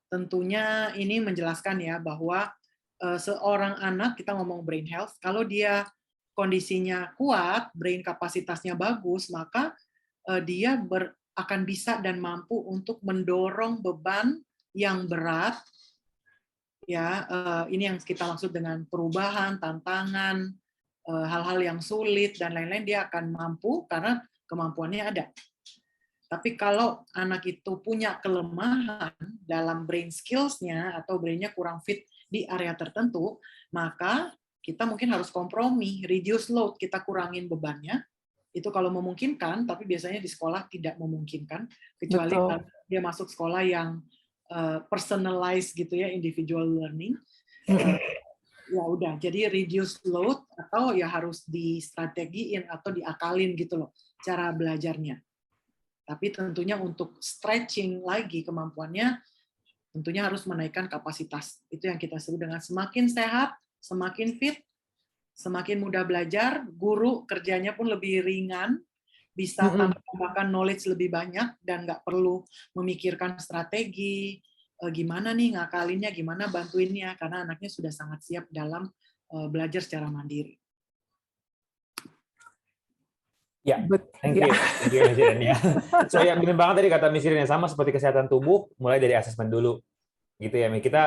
tentunya ini menjelaskan ya bahwa seorang anak, kita ngomong brain health, kalau dia kondisinya kuat, brain kapasitasnya bagus, maka dia akan bisa dan mampu untuk mendorong beban yang berat. Ya, ini yang kita maksud dengan perubahan, tantangan, hal-hal yang sulit dan lain-lain, dia akan mampu karena kemampuannya ada. Tapi kalau anak itu punya kelemahan dalam brain skills-nya atau brain-nya kurang fit di area tertentu, maka kita mungkin harus kompromi, reduce load, kita kurangin bebannya. Itu kalau memungkinkan, tapi biasanya di sekolah tidak memungkinkan, kecuali kalau dia masuk sekolah yang personalized gitu ya, individual learning. Ya udah, jadi reduce load atau ya harus distrategiin atau diakalin gitu loh cara belajarnya. Tapi tentunya untuk stretching lagi kemampuannya, tentunya harus menaikkan kapasitas. Itu yang kita sebut dengan semakin sehat, semakin fit, semakin mudah belajar, guru kerjanya pun lebih ringan, bisa tambahkan knowledge lebih banyak, dan nggak perlu memikirkan strategi, gimana nih ngakalinnya, gimana bantuinnya, karena anaknya sudah sangat siap dalam belajar secara mandiri. Ya, thank you, Miss Iren ya. So ya benar banget tadi kata Miss Iren, sama seperti kesehatan tubuh, mulai dari asesmen dulu, gitu ya. Kita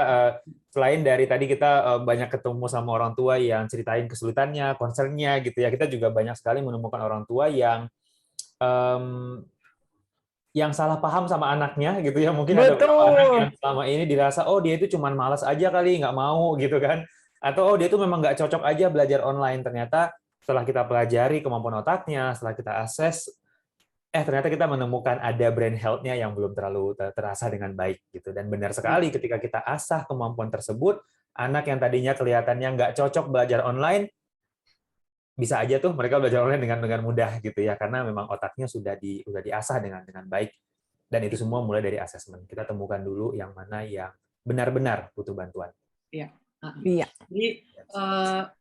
selain dari tadi kita banyak ketemu sama orang tua yang ceritain kesulitannya, concern-nya, gitu ya. Kita juga banyak sekali menemukan orang tua yang salah paham sama anaknya, gitu ya. Mungkin ada beberapa anak yang selama ini dirasa, oh dia itu cuma malas aja kali, nggak mau, gitu kan. Atau oh dia itu memang nggak cocok aja belajar online. Ternyata setelah kita pelajari kemampuan otaknya, setelah kita akses, ternyata kita menemukan ada brain health-nya yang belum terlalu terasa dengan baik gitu. Dan benar sekali ketika kita asah kemampuan tersebut, anak yang tadinya kelihatannya nggak cocok belajar online, bisa aja tuh mereka belajar online dengan mudah gitu ya, karena memang otaknya sudah diasah dengan baik. Dan itu semua mulai dari asesmen. Kita temukan dulu yang mana yang benar-benar butuh bantuan. Iya. Jadi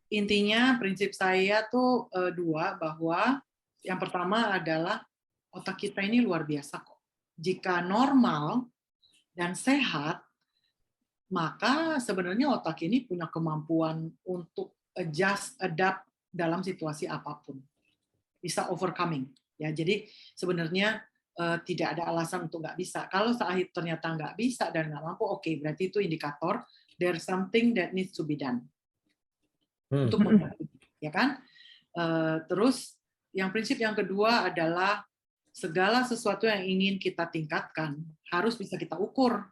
intinya prinsip saya tuh dua, bahwa yang pertama adalah otak kita ini luar biasa kok. Jika normal dan sehat, maka sebenarnya otak ini punya kemampuan untuk adapt dalam situasi apapun. Bisa overcoming. Ya, jadi sebenarnya tidak ada alasan untuk nggak bisa. Kalau ternyata nggak bisa dan nggak mampu, oke, berarti itu indikator there's something that needs to be done. Untuk membantu, ya kan? Terus yang prinsip yang kedua adalah segala sesuatu yang ingin kita tingkatkan harus bisa kita ukur,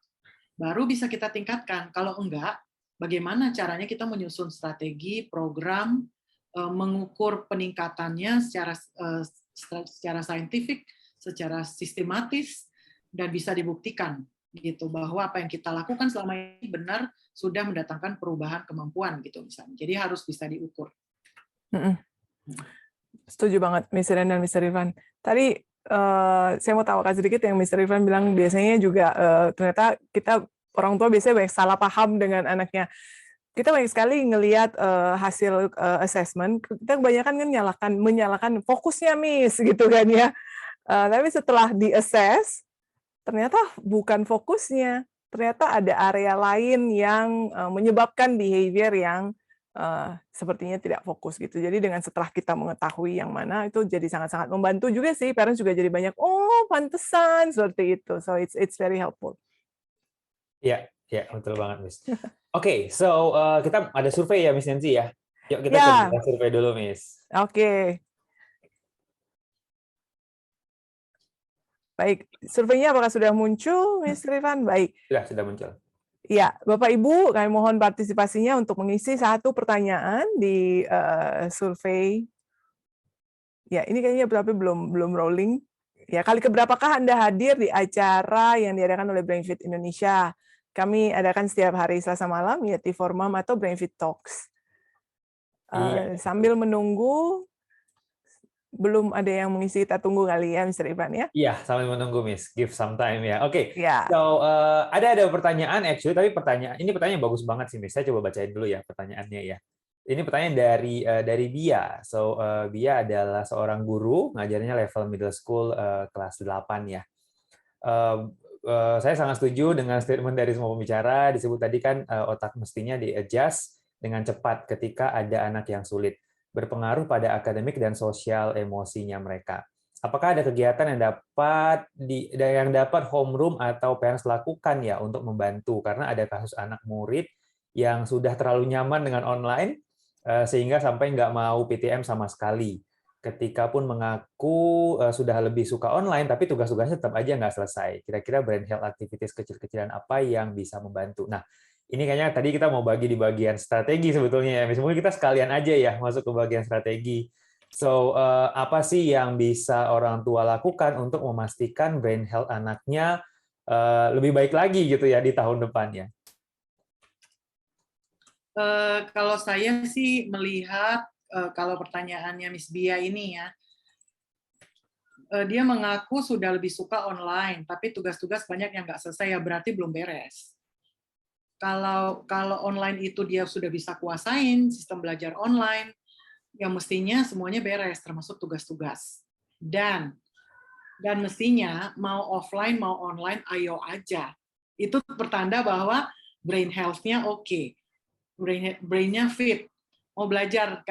baru bisa kita tingkatkan. Kalau enggak, bagaimana caranya kita menyusun strategi, program, mengukur peningkatannya secara saintifik, secara sistematis, dan bisa dibuktikan gitu bahwa apa yang kita lakukan selama ini benar sudah mendatangkan perubahan kemampuan gitu misalnya. Jadi harus bisa diukur. Setuju banget, Mr. Iren dan Mr. Irfan. Tadi saya mau tawarkan sedikit yang Mr. Irfan bilang biasanya juga ternyata kita orang tua biasanya banyak salah paham dengan anaknya. Kita banyak sekali ngelihat hasil assessment, kita kebanyakan kan menyalahkan fokusnya Miss gitu kan ya. Tapi setelah di-assess, ternyata bukan fokusnya. Ternyata ada area lain yang menyebabkan behavior yang sepertinya tidak fokus gitu. Jadi dengan setelah kita mengetahui yang mana, itu jadi sangat-sangat membantu juga sih. Parents juga jadi banyak, oh pantesan seperti itu. So it's very helpful. Ya, betul banget, Miss. Oke, so kita ada survei ya, Miss Nancy ya. Yuk kita coba survei dulu, Miss. Oke. Baik, surveinya apakah sudah muncul, Miss Irfan? Baik. Sudah muncul. Ya, Bapak Ibu, kami mohon partisipasinya untuk mengisi satu pertanyaan di survei. Ya, ini kayaknya tapi belum rolling. Ya, kali keberapakah Anda hadir di acara yang diadakan oleh BrainFit Indonesia? Kami adakan setiap hari Selasa malam, yaitu For Mom atau BrainFit Talks. Sambil menunggu, belum ada yang mengisi, kita tunggu kali ya, Mr. Ivan ya. Iya, sambil menunggu, Miss. Give some time ya. Oke. Ya. So, ada pertanyaan actually, tapi ini pertanyaan bagus banget sih, Miss. Saya coba bacain dulu ya pertanyaannya ya. Ini pertanyaan dari Bia. So, Bia adalah seorang guru, ngajarnya level middle school kelas 8 ya. Saya sangat setuju dengan statement dari semua pembicara. Disebut tadi kan otak mestinya di-adjust dengan cepat ketika ada anak yang sulit, berpengaruh pada akademik dan sosial emosinya mereka. Apakah ada kegiatan yang dapat homeroom atau parents lakukan ya untuk membantu? Karena ada kasus anak murid yang sudah terlalu nyaman dengan online sehingga sampai nggak mau PTM sama sekali. Ketika pun mengaku sudah lebih suka online, tapi tugas-tugasnya tetap aja nggak selesai. Kira-kira brain health activities kecil-kecilan apa yang bisa membantu? Nah, ini kayaknya tadi kita mau bagi di bagian strategi sebetulnya ya. Mungkin kita sekalian aja ya masuk ke bagian strategi. So, apa sih yang bisa orang tua lakukan untuk memastikan brain health anaknya lebih baik lagi gitu ya di tahun depannya? Kalau saya sih melihat, kalau pertanyaannya Miss Bia ini ya, dia mengaku sudah lebih suka online, tapi tugas-tugas banyak yang nggak selesai, ya berarti belum beres. Kalau online itu dia sudah bisa kuasain sistem belajar online, yang mestinya semuanya beres, termasuk tugas-tugas. Dan mestinya mau offline mau online, ayo aja. Itu pertanda bahwa brain health-nya oke. Brain-nya fit. Mau belajar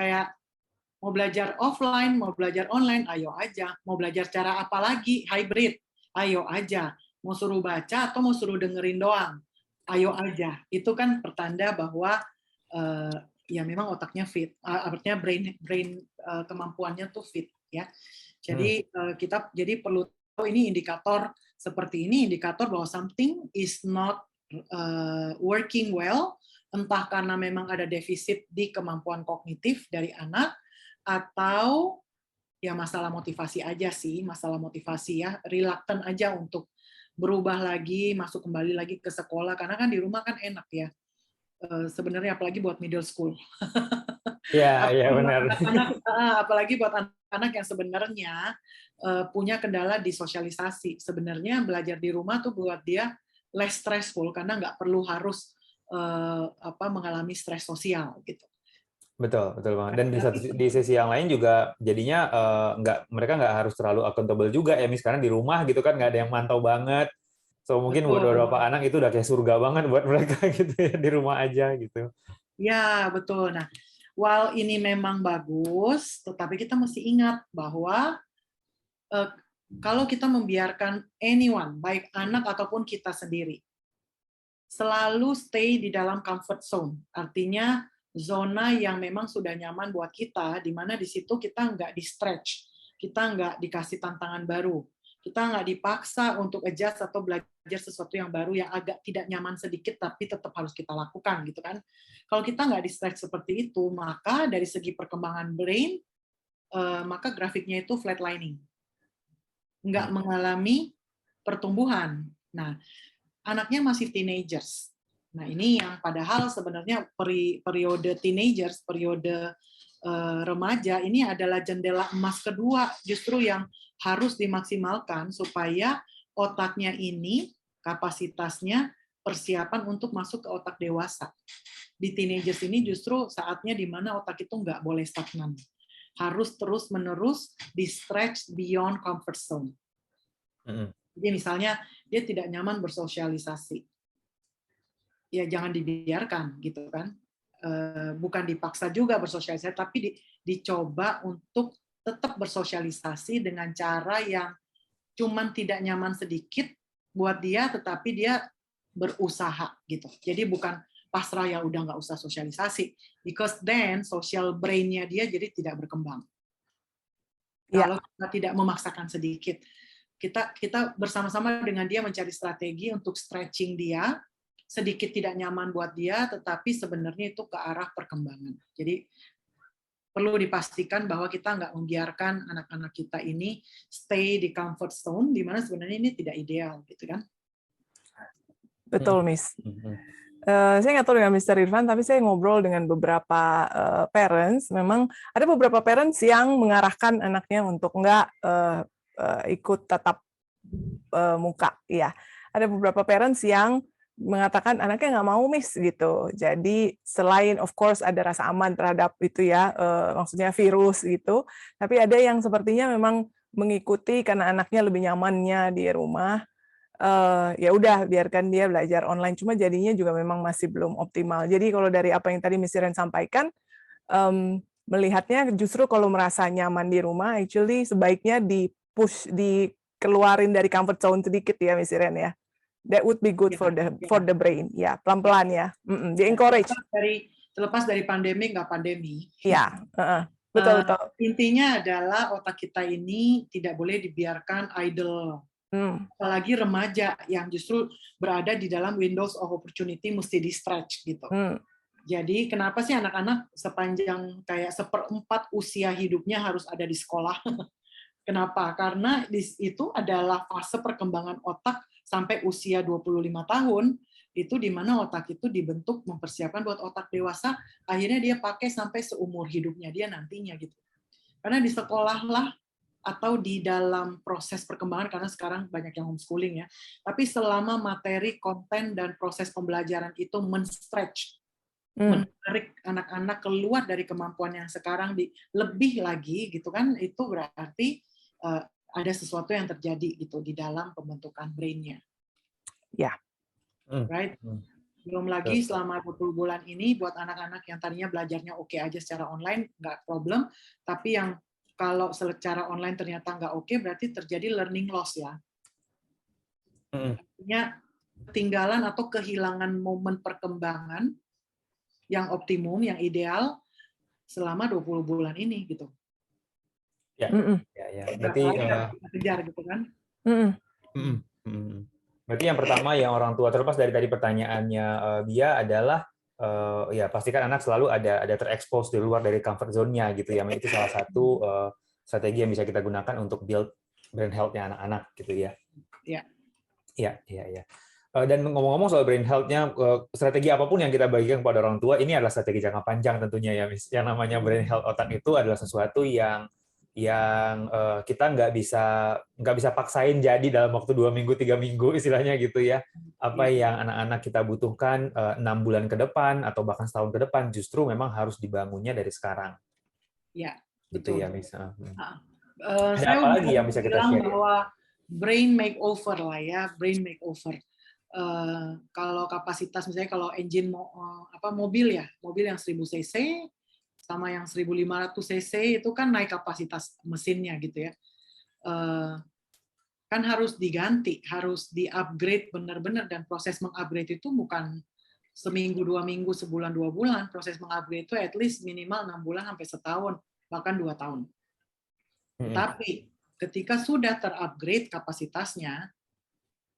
offline, mau belajar online, ayo aja. Mau belajar cara apa lagi? Hybrid, ayo aja. Mau suruh baca atau mau suruh dengerin doang, ayo aja. Itu kan pertanda bahwa ya memang otaknya fit, artinya brain kemampuannya tuh fit ya. Jadi kita perlu tahu ini indikator seperti ini, indikator bahwa something is not working well, entah karena memang ada defisit di kemampuan kognitif dari anak, atau ya masalah motivasi aja sih, masalah motivasi ya, reluctant aja untuk berubah lagi, masuk kembali lagi ke sekolah, karena kan di rumah kan enak ya. Sebenarnya apalagi buat middle school. Ya, benar. Apalagi buat anak-anak yang sebenarnya punya kendala di sosialisasi. Sebenarnya belajar di rumah tuh buat dia less stressful karena nggak perlu harus mengalami stres sosial gitu. Betul banget. Dan di sisi yang lain juga jadinya mereka nggak harus terlalu accountable juga ya, Miss, karena di rumah gitu kan nggak ada yang mantau banget. So mungkin buat beberapa anak itu udah kayak surga banget buat mereka gitu ya, di rumah aja gitu. Ya, betul. Nah, while ini memang bagus, tetapi kita mesti ingat bahwa kalau kita membiarkan anyone, baik anak ataupun kita sendiri, selalu stay di dalam comfort zone. Artinya zona yang memang sudah nyaman buat kita, di mana di situ kita nggak di-stretch, kita nggak dikasih tantangan baru, kita nggak dipaksa untuk adjust atau belajar sesuatu yang baru yang agak tidak nyaman sedikit, tapi tetap harus kita lakukan, gitu kan. Kalau kita nggak di-stretch seperti itu, maka dari segi perkembangan brain, maka grafiknya itu flatlining, nggak mengalami pertumbuhan. Nah, anaknya masih teenagers. Nah, ini yang padahal sebenarnya periode teenagers, periode remaja, ini adalah jendela emas kedua justru yang harus dimaksimalkan supaya otaknya ini, kapasitasnya, persiapan untuk masuk ke otak dewasa. Di teenagers ini justru saatnya di mana otak itu nggak boleh stagnan. Harus terus-menerus di-stretch beyond comfort zone. Jadi misalnya dia tidak nyaman bersosialisasi, ya jangan dibiarkan gitu kan. Bukan dipaksa juga bersosialisasi, tapi dicoba untuk tetap bersosialisasi dengan cara yang cuman tidak nyaman sedikit buat dia, tetapi dia berusaha gitu. Jadi bukan pasrah ya udah nggak usah sosialisasi, because then social brain-nya dia jadi tidak berkembang. Kalau kita tidak memaksakan sedikit, kita bersama-sama dengan dia mencari strategi untuk stretching dia, sedikit tidak nyaman buat dia, tetapi sebenarnya itu ke arah perkembangan. Jadi perlu dipastikan bahwa kita nggak membiarkan anak-anak kita ini stay di comfort zone, di mana sebenarnya ini tidak ideal, gitu kan? Betul, Miss. Saya nggak tahu dengan Mr. Irfan, tapi saya ngobrol dengan beberapa parents. Memang ada beberapa parents yang mengarahkan anaknya untuk nggak ikut tatap muka. Ya, ada beberapa parents yang mengatakan anaknya nggak mau miss gitu. Jadi selain of course ada rasa aman terhadap itu ya, maksudnya virus gitu, tapi ada yang sepertinya memang mengikuti karena anaknya lebih nyamannya di rumah. Ya udah biarkan dia belajar online, cuma jadinya juga memang masih belum optimal. Jadi kalau dari apa yang tadi Miss Iren sampaikan, melihatnya justru kalau merasa nyaman di rumah, actually sebaiknya dikeluarin dari comfort zone sedikit ya Miss Iren ya. That would be good for the brain. Ya, pelan-pelan ya. Di encourage. Terlepas dari pandemi nggak pandemi. Ya, betul. Intinya adalah otak kita ini tidak boleh dibiarkan idle. Apalagi remaja yang justru berada di dalam windows of opportunity mesti di stretch gitu. Jadi kenapa sih anak-anak sepanjang kayak 1/4 usia hidupnya harus ada di sekolah? Kenapa? Karena itu adalah fase perkembangan otak sampai usia 25 tahun, itu di mana otak itu dibentuk mempersiapkan buat otak dewasa, akhirnya dia pakai sampai seumur hidupnya dia nantinya gitu. Karena di sekolah lah atau di dalam proses perkembangan, karena sekarang banyak yang homeschooling ya, tapi selama materi, konten, dan proses pembelajaran itu men-stretch, menarik anak-anak keluar dari kemampuan yang sekarang lebih lagi gitu kan, itu berarti ada sesuatu yang terjadi gitu di dalam pembentukan brain-nya. Ya. Right? Belum lagi selama 20 bulan ini buat anak-anak yang tadinya belajarnya oke aja secara online, nggak problem, tapi yang kalau secara online ternyata nggak oke, berarti terjadi learning loss ya. Artinya ketinggalan atau kehilangan momen perkembangan yang optimum, yang ideal selama 20 bulan ini gitu. Ya. Berarti kejar gitu kan. Berarti yang pertama yang orang tua, terlepas dari tadi pertanyaannya Bia, adalah ya pastikan anak selalu ada terekspos di luar dari comfort zone-nya gitu ya. Itu salah satu strategi yang bisa kita gunakan untuk build brain health-nya anak-anak gitu ya. Iya. Dan ngomong-ngomong soal brain health-nya, strategi apapun yang kita bagikan kepada orang tua, ini adalah strategi jangka panjang tentunya ya, Miss. Yang namanya brain health otak itu adalah sesuatu yang kita nggak bisa paksain jadi dalam waktu 2 minggu, 3 minggu istilahnya gitu ya. Apa yang anak-anak kita butuhkan 6 bulan ke depan atau bahkan setahun ke depan justru memang harus dibangunnya dari sekarang. Ya, gitu betul. Ya, Miss. Saya apa lagi yang bisa kita share? Bahwa brain makeover lah ya, brain makeover. Kalau kapasitas misalnya kalau engine mobil ya, mobil yang 1000 cc sama yang 1500 cc itu kan naik kapasitas mesinnya gitu ya. Kan harus diganti, harus di-upgrade benar-benar, dan proses meng-upgrade itu bukan seminggu, 2 minggu, sebulan, 2 bulan. Proses meng-upgrade itu at least minimal 6 bulan sampai setahun, bahkan 2 tahun. Tapi ketika sudah ter-upgrade kapasitasnya,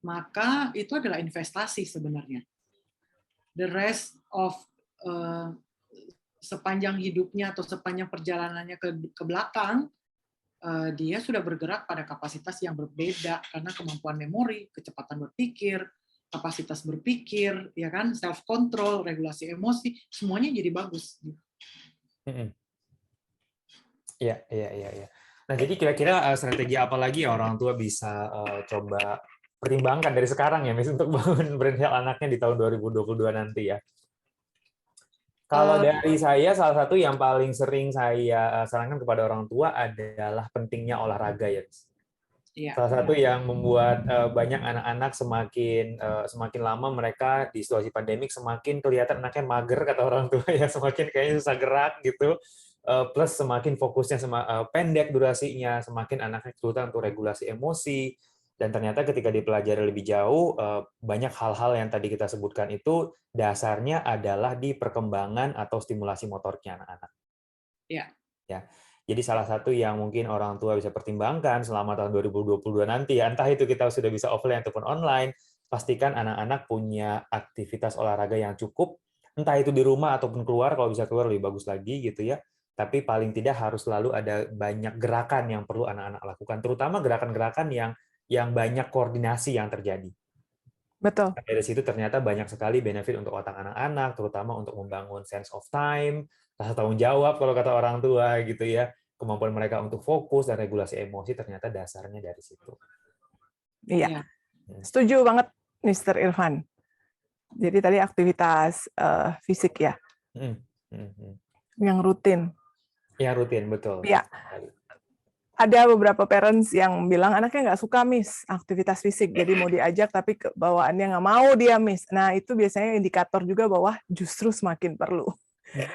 maka itu adalah investasi sebenarnya. The rest of sepanjang hidupnya atau sepanjang perjalanannya ke belakang, dia sudah bergerak pada kapasitas yang berbeda karena kemampuan memori, kecepatan berpikir, kapasitas berpikir, ya kan, self control, regulasi emosi, semuanya jadi bagus. Iya. Nah, jadi kira-kira strategi apa lagi yang orang tua bisa coba pertimbangkan dari sekarang ya, Miss, untuk bangun brain health anaknya di tahun 2022 nanti ya? Kalau dari saya, salah satu yang paling sering saya sarankan kepada orang tua adalah pentingnya olahraga ya, Miss. Salah satu yang membuat banyak anak-anak semakin lama mereka di situasi pandemik semakin kelihatan anaknya mager kata orang tua ya, semakin kayaknya susah gerak gitu. Plus semakin fokusnya pendek durasinya, semakin anaknya kesulitan untuk regulasi emosi. Dan ternyata ketika dipelajari lebih jauh, banyak hal-hal yang tadi kita sebutkan itu dasarnya adalah di perkembangan atau stimulasi motoriknya anak-anak. Ya. Jadi salah satu yang mungkin orang tua bisa pertimbangkan selama tahun 2022 nanti, ya, entah itu kita sudah bisa offline ataupun online, pastikan anak-anak punya aktivitas olahraga yang cukup, entah itu di rumah ataupun keluar, kalau bisa keluar lebih bagus lagi gitu ya. Tapi paling tidak harus selalu ada banyak gerakan yang perlu anak-anak lakukan, terutama gerakan-gerakan yang banyak koordinasi yang terjadi. Betul. Dari situ ternyata banyak sekali benefit untuk otak anak-anak, terutama untuk membangun sense of time, rasa tanggung jawab kalau kata orang tua gitu ya, kemampuan mereka untuk fokus dan regulasi emosi ternyata dasarnya dari situ. Iya, Ya. setuju banget, Mr. Irfan. Jadi tadi aktivitas fisik ya, yang rutin. Yang rutin, betul. Ya, ada beberapa parents yang bilang anaknya nggak suka Miss aktivitas fisik, jadi mau diajak tapi bawaannya nggak mau dia Miss. Nah itu biasanya indikator juga bahwa justru semakin perlu.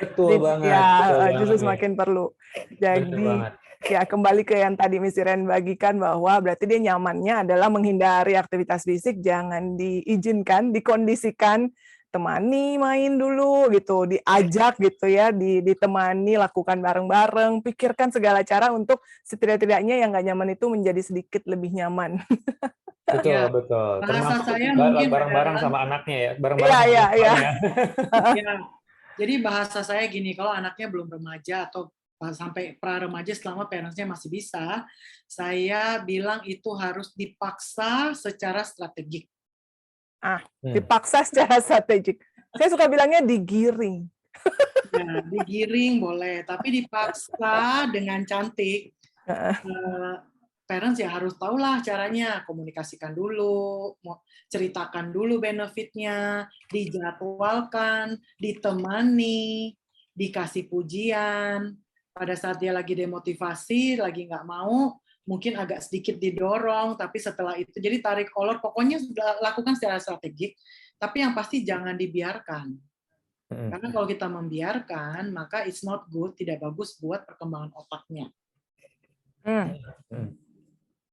Betul banget. Ya, betul justru banget, semakin perlu. Bener Jadi banget. ya kembali ke yang tadi Miss Iren bagikan bahwa berarti dia nyamannya adalah menghindari aktivitas fisik, jangan diizinkan, dikondisikan, temani main dulu gitu, diajak gitu ya, ditemani lakukan bareng-bareng, pikirkan segala cara untuk setidak-tidaknya yang nggak nyaman itu menjadi sedikit lebih nyaman. Betul, Ya, betul. bahasa Termasuk saya mungkin bareng-bareng adalah, sama anaknya ya, bareng-bareng Iya, sama iya, orang iya. tuanya. ya, jadi bahasa saya gini, kalau anaknya belum remaja atau sampai pra-remaja selama parentsnya masih bisa, saya bilang itu harus dipaksa secara strategik. Dipaksa secara strategik. Saya suka bilangnya digiring. Ya, digiring boleh, tapi dipaksa dengan cantik. Parents ya harus tahulah caranya, komunikasikan dulu, ceritakan dulu benefitnya, dijadwalkan, ditemani, dikasih pujian. Pada saat dia lagi demotivasi, lagi nggak mau, mungkin agak sedikit didorong, tapi setelah itu jadi tarik ulur, pokoknya lakukan secara strategik, tapi yang pasti jangan dibiarkan. Karena kalau kita membiarkan, maka it's not good, tidak bagus buat perkembangan otaknya.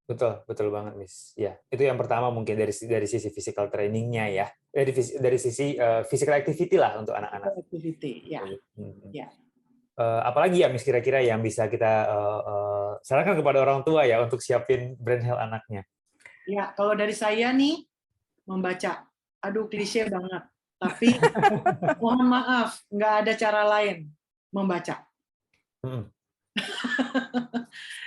Betul, betul banget, Miss. Ya, itu yang pertama mungkin dari sisi physical trainingnya ya, dari sisi physical activity lah untuk anak-anak. Activity, ya. Ya. Apalagi ya, Miss, kira-kira yang bisa kita sarankan kepada orang tua ya untuk siapin brain health anaknya? Ya, kalau dari saya nih, membaca. Aduh, klise banget. Tapi mohon maaf, nggak ada cara lain. Membaca.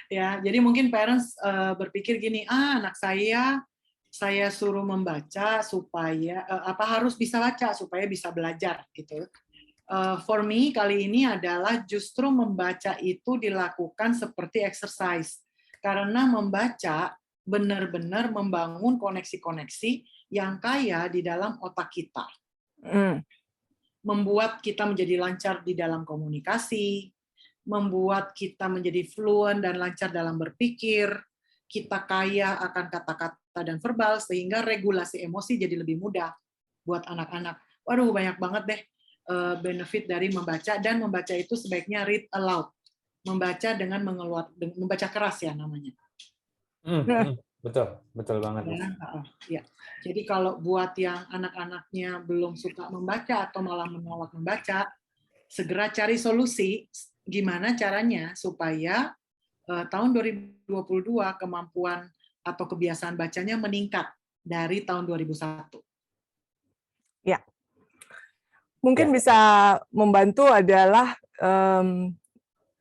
Ya, jadi mungkin parents berpikir gini, anak saya suruh membaca supaya harus bisa baca supaya bisa belajar gitu. For me kali ini adalah justru membaca itu dilakukan seperti exercise, karena membaca benar-benar membangun koneksi-koneksi yang kaya di dalam otak kita, membuat kita menjadi lancar di dalam komunikasi, membuat kita menjadi fluent dan lancar dalam berpikir, kita kaya akan kata-kata dan verbal, sehingga regulasi emosi jadi lebih mudah buat anak-anak. Waduh, banyak banget deh benefit dari membaca, dan membaca itu sebaiknya read aloud, membaca dengan membaca keras ya namanya. Betul banget. Ya. Jadi kalau buat yang anak-anaknya belum suka membaca atau malah menolak membaca, segera cari solusi gimana caranya supaya tahun 2022 kemampuan atau kebiasaan bacanya meningkat dari tahun 2001. Ya. Mungkin bisa membantu adalah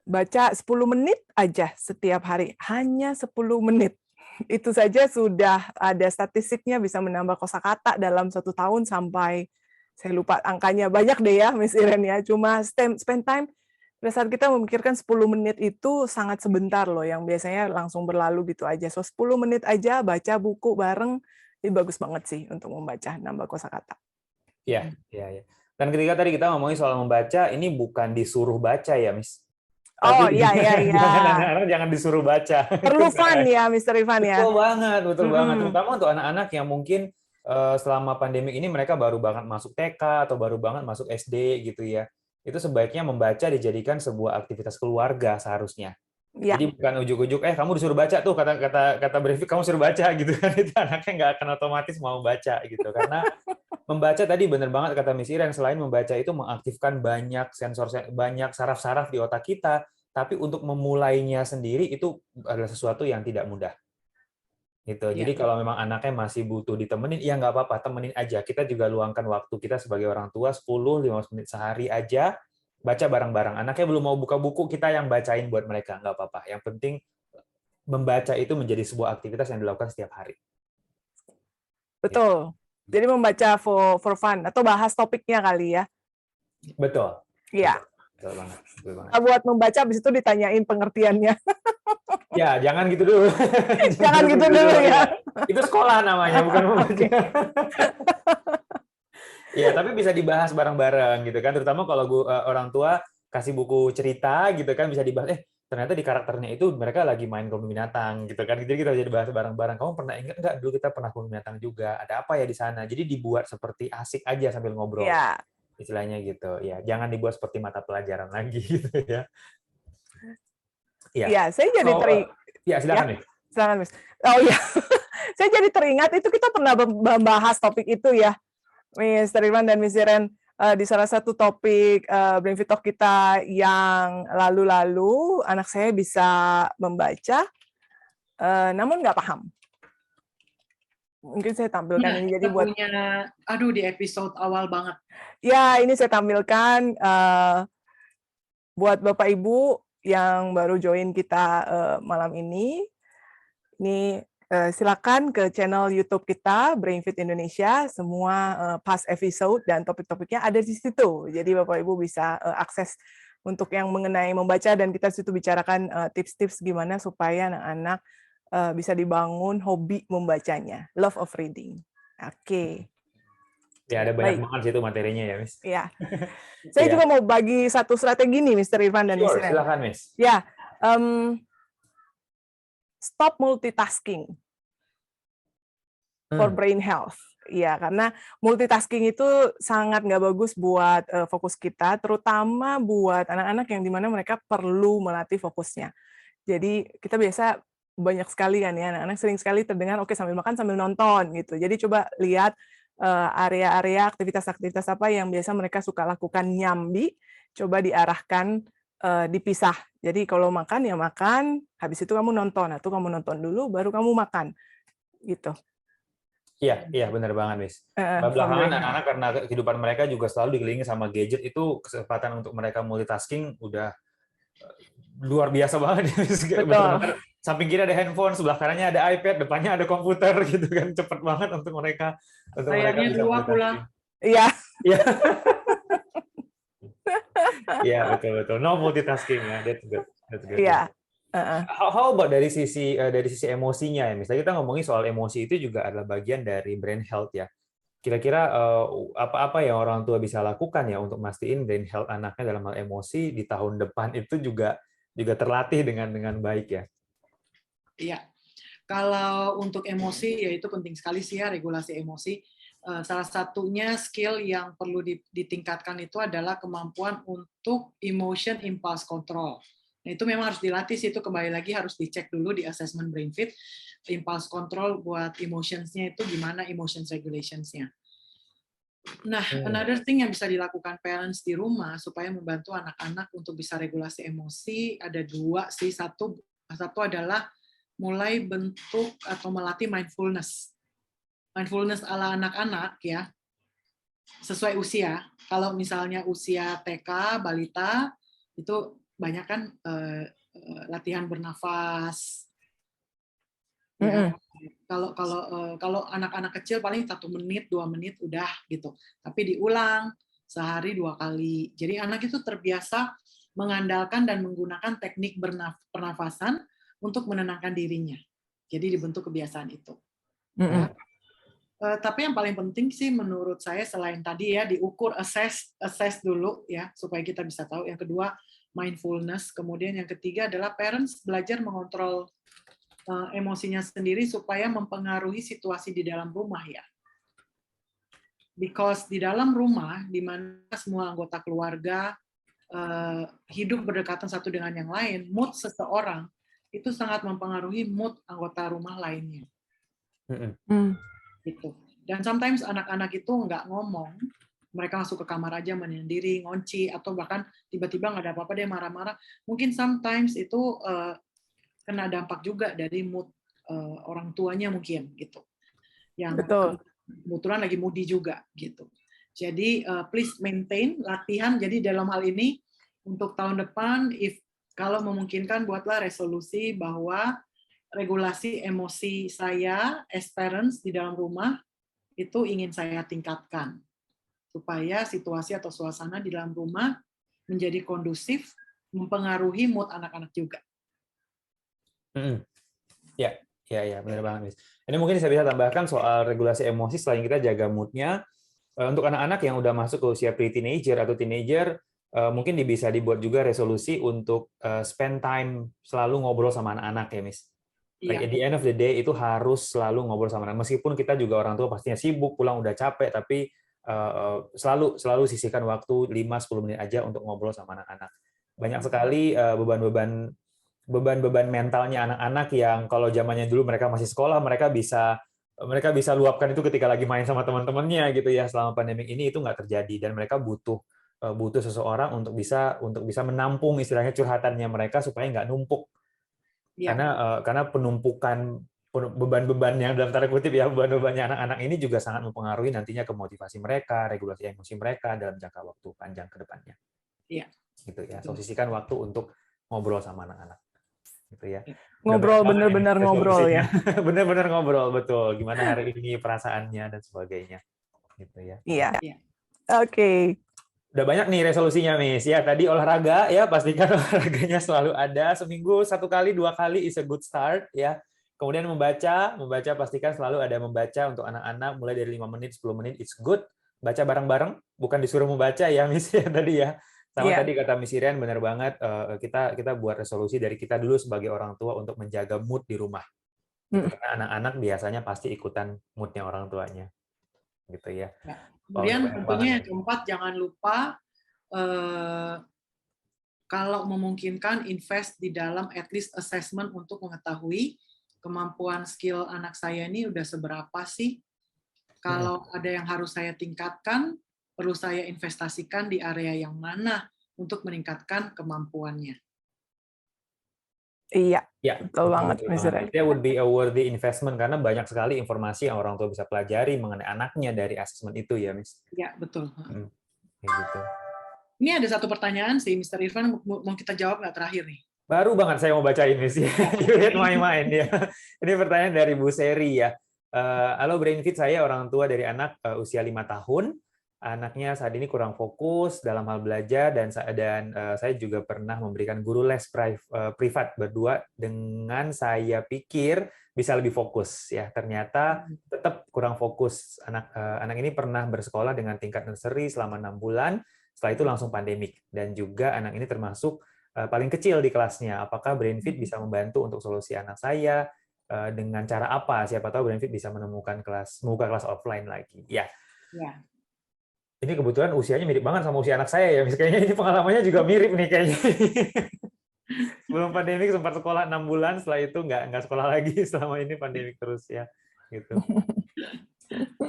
baca 10 menit aja setiap hari, hanya 10 menit. Itu saja sudah ada statistiknya bisa menambah kosakata dalam 1 tahun sampai, saya lupa angkanya, banyak deh ya Miss Iren ya, cuma spend time, pada saat kita memikirkan 10 menit itu sangat sebentar loh, yang biasanya langsung berlalu gitu aja. So 10 menit aja baca buku bareng, ini bagus banget sih untuk membaca, nambah kosakata. Iya. Dan ketika tadi kita ngomongin soal membaca, ini bukan disuruh baca ya, Miss. Oh iya. Anak-anak jangan disuruh baca. Perlu fun ya, Mr. Irfan ya. Betul banget. Terutama untuk anak-anak yang mungkin selama pandemi ini mereka baru banget masuk TK atau baru banget masuk SD gitu ya. Itu sebaiknya membaca dijadikan sebuah aktivitas keluarga seharusnya. Ya. Jadi bukan ujuk-ujuk, kamu disuruh baca tuh kata Brevik, kamu suruh baca gitu kan, itu anaknya nggak akan otomatis mau baca gitu. Karena membaca tadi benar banget kata Miss Iren, selain membaca itu mengaktifkan banyak banyak saraf-saraf di otak kita, tapi untuk memulainya sendiri itu adalah sesuatu yang tidak mudah. Gitu. Jadi kalau memang anaknya masih butuh ditemenin, ya nggak apa-apa, temenin aja. Kita juga luangkan waktu kita sebagai orang tua 10-15 menit sehari aja, baca bareng-bareng. Anaknya belum mau buka buku, kita yang bacain buat mereka, nggak apa-apa. Yang penting membaca itu menjadi sebuah aktivitas yang dilakukan setiap hari. Betul. Jadi membaca for fun atau bahas topiknya kali ya. Betul. Iya. Betul banget. Betul banget. Buat membaca habis itu ditanyain pengertiannya. Ya, jangan gitu dulu. Jangan gitu dulu ya. Itu sekolah namanya, bukan membaca. Oke. Ya, tapi bisa dibahas bareng-bareng gitu kan. Terutama kalau orang tua kasih buku cerita gitu kan, bisa dibahas. Ternyata di karakternya itu mereka lagi main kebun binatang gitu kan. Jadi kita bisa dibahas bareng-bareng. Kamu pernah ingat nggak dulu kita pernah kebun binatang juga? Ada apa ya di sana? Jadi dibuat seperti asik aja sambil ngobrol. Iya. Istilahnya gitu. Ya, jangan dibuat seperti mata pelajaran lagi gitu ya. Iya, saya jadi ya, silakan nih. Silakan, Miss. Oh iya. Saya jadi teringat itu kita pernah membahas topik itu ya, Mr. Irwan dan Miss Iren, di salah satu topik Brain Fit Talk kita yang lalu-lalu, anak saya bisa membaca, namun nggak paham. Mungkin saya tampilkan ini jadi buat di episode awal banget. Ya, ini saya tampilkan buat Bapak Ibu yang baru join kita malam ini. Ini silakan ke channel YouTube kita Brain Fit Indonesia. Semua past episode dan topik-topiknya ada di situ. Jadi Bapak Ibu bisa akses untuk yang mengenai membaca, dan kita situ bicarakan tips-tips gimana supaya anak-anak bisa dibangun hobi membacanya, love of reading. Oke. Ya, ada banyak banget situ materinya ya, Miss. Iya. Saya juga mau bagi satu strategi nih, Mr. Irwan dan Miss Iren. Silakan, Miss. Ya, stop multitasking for brain health. Ya, karena multitasking itu sangat nggak bagus buat fokus kita, terutama buat anak-anak yang dimana mereka perlu melatih fokusnya. Jadi kita biasa banyak sekali kan ya, anak-anak sering sekali terdengar, oke sambil makan sambil nonton gitu. Jadi coba lihat area-area aktivitas-aktivitas apa yang biasa mereka suka lakukan, nyambi, coba diarahkan dipisah. Jadi kalau makan ya makan, habis itu kamu nonton, atau kamu nonton dulu baru kamu makan. Gitu. Iya, benar banget, Miss. Belakangan anak-anak karena kehidupan mereka juga selalu dikelilingi sama gadget, itu kesempatan untuk mereka multitasking udah luar biasa banget. Betul. Samping kiri ada handphone, sebelah kanannya ada iPad, depannya ada komputer gitu kan, cepet banget untuk mereka bisa multitasking. Iya. Iya, betul. No multitasking ya. That's good. Iya. How about dari sisi emosinya ya, misalnya kita ngomongin soal emosi itu juga adalah bagian dari brain health ya. Kira-kira apa yang orang tua bisa lakukan ya untuk mastiin brain health anaknya dalam hal emosi di tahun depan itu juga terlatih dengan baik ya. Iya. Kalau untuk emosi ya itu penting sekali sih ya, regulasi emosi. Salah satunya skill yang perlu ditingkatkan itu adalah kemampuan untuk emotion impulse control. Nah, itu memang harus dilatih sih, itu kembali lagi harus dicek dulu di assessment brain fit, impulse control buat emotions-nya itu gimana, emotions regulations-nya. Nah, another thing yang bisa dilakukan parents di rumah supaya membantu anak-anak untuk bisa regulasi emosi, ada dua sih. Satu adalah mulai bentuk atau melatih mindfulness. Mindfulness ala anak-anak ya, sesuai usia. Kalau misalnya usia TK, balita, itu banyak kan latihan bernafas. Ya. Kalau anak-anak kecil paling 1 menit, 2 menit udah gitu. Tapi diulang sehari 2 kali. Jadi anak itu terbiasa mengandalkan dan menggunakan teknik pernafasan untuk menenangkan dirinya. Jadi dibentuk kebiasaan itu. Ya. Tapi yang paling penting sih menurut saya selain tadi ya diukur, assess dulu ya supaya kita bisa tahu. Yang kedua mindfulness, kemudian yang ketiga adalah parents belajar mengontrol emosinya sendiri supaya mempengaruhi situasi di dalam rumah ya. Because di dalam rumah di mana semua anggota keluarga hidup berdekatan satu dengan yang lain, mood seseorang itu sangat mempengaruhi mood anggota rumah lainnya. Gitu. Dan sometimes anak-anak itu nggak ngomong, mereka masuk ke kamar aja menyendiri, ngunci, atau bahkan tiba-tiba nggak ada apa-apa dia marah-marah. Mungkin sometimes itu kena dampak juga dari mood orang tuanya mungkin gitu. Yang kebetulan lagi moody juga gitu. Jadi please maintain latihan. Jadi dalam hal ini untuk tahun depan, kalau memungkinkan buatlah resolusi bahwa regulasi emosi saya as parents di dalam rumah itu ingin saya tingkatkan supaya situasi atau suasana di dalam rumah menjadi kondusif, mempengaruhi mood anak-anak juga. Ya, benar banget, Miss. Ini mungkin saya bisa tambahkan soal regulasi emosi selain kita jaga mood-nya. Untuk anak-anak yang udah masuk ke usia pre-teenager atau teenager, mungkin bisa dibuat juga resolusi untuk spend time selalu ngobrol sama anak-anak ya, Miss. Like at the end of the day itu harus selalu ngobrol sama anak. Meskipun kita juga orang tua pastinya sibuk, pulang udah capek, tapi selalu sisihkan waktu 5-10 menit aja untuk ngobrol sama anak-anak. Banyak sekali beban-beban mentalnya anak-anak yang kalau zamannya dulu mereka masih sekolah, mereka bisa luapkan itu ketika lagi main sama teman-temannya gitu ya. Selama pandemi ini itu nggak terjadi dan mereka butuh seseorang untuk bisa menampung istilahnya curhatannya mereka supaya nggak numpuk. Karena penumpukan beban-beban yang dalam tanda kutip ya, beban-bebannya anak-anak ini juga sangat mempengaruhi nantinya ke motivasi mereka, regulasi emosi mereka dalam jangka waktu panjang ke depannya. Iya. Gitu ya. So sisihkan waktu untuk ngobrol sama anak-anak. Gitu ya. Ngobrol, bener-bener ngobrol ya. Bener-bener ngobrol, betul. Gimana hari ini perasaannya dan sebagainya. Gitu ya. Iya. Oke. Udah banyak nih resolusinya, Miss. Ya, tadi olahraga ya, pastikan olahraganya selalu ada. Seminggu 1 kali, 2 kali is a good start ya. Kemudian membaca pastikan selalu ada membaca untuk anak-anak mulai dari 5 menit, 10 menit it's good. Baca bareng-bareng, bukan disuruh membaca ya, Miss ya tadi ya. Sama tadi kata Miss Irian benar banget, kita buat resolusi dari kita dulu sebagai orang tua untuk menjaga mood di rumah. Karena anak-anak biasanya pasti ikutan mood-nya orang tuanya. Gitu ya. Kemudian tentunya yang keempat, jangan lupa kalau memungkinkan invest di dalam at least assessment untuk mengetahui kemampuan skill anak saya ini udah seberapa sih. Kalau ada yang harus saya tingkatkan, perlu saya investasikan di area yang mana untuk meningkatkan kemampuannya. Iya, betul banget, Miss Ren. It would be a worthy investment karena banyak sekali informasi yang orang tua bisa pelajari mengenai anaknya dari assessment itu ya, Miss. Iya, betul. Gitu. Ini ada satu pertanyaan sih, Mr. Irfan, mau kita jawab nggak terakhir nih? Baru banget saya mau bacain, Miss. You read my mind ya. Ini pertanyaan dari Bu Seri ya. Halo Brainfit, saya orang tua dari anak usia 5 tahun. Anaknya saat ini kurang fokus dalam hal belajar dan saya juga pernah memberikan guru les privat berdua dengan saya pikir bisa lebih fokus ya. Ternyata tetap kurang fokus. Anak ini pernah bersekolah dengan tingkat nursery selama 6 bulan. Setelah itu langsung pandemik dan juga anak ini termasuk paling kecil di kelasnya. Apakah Brainfit bisa membantu untuk solusi anak saya dengan cara apa? Siapa tahu Brainfit bisa menemukan membuka kelas offline lagi. Ya. Ini kebetulan usianya mirip banget sama usia anak saya ya. Kayaknya ini pengalamannya juga mirip nih kayaknya. Sebelum pandemik sempat sekolah 6 bulan, setelah itu nggak sekolah lagi selama ini pandemik terus ya. Gitu.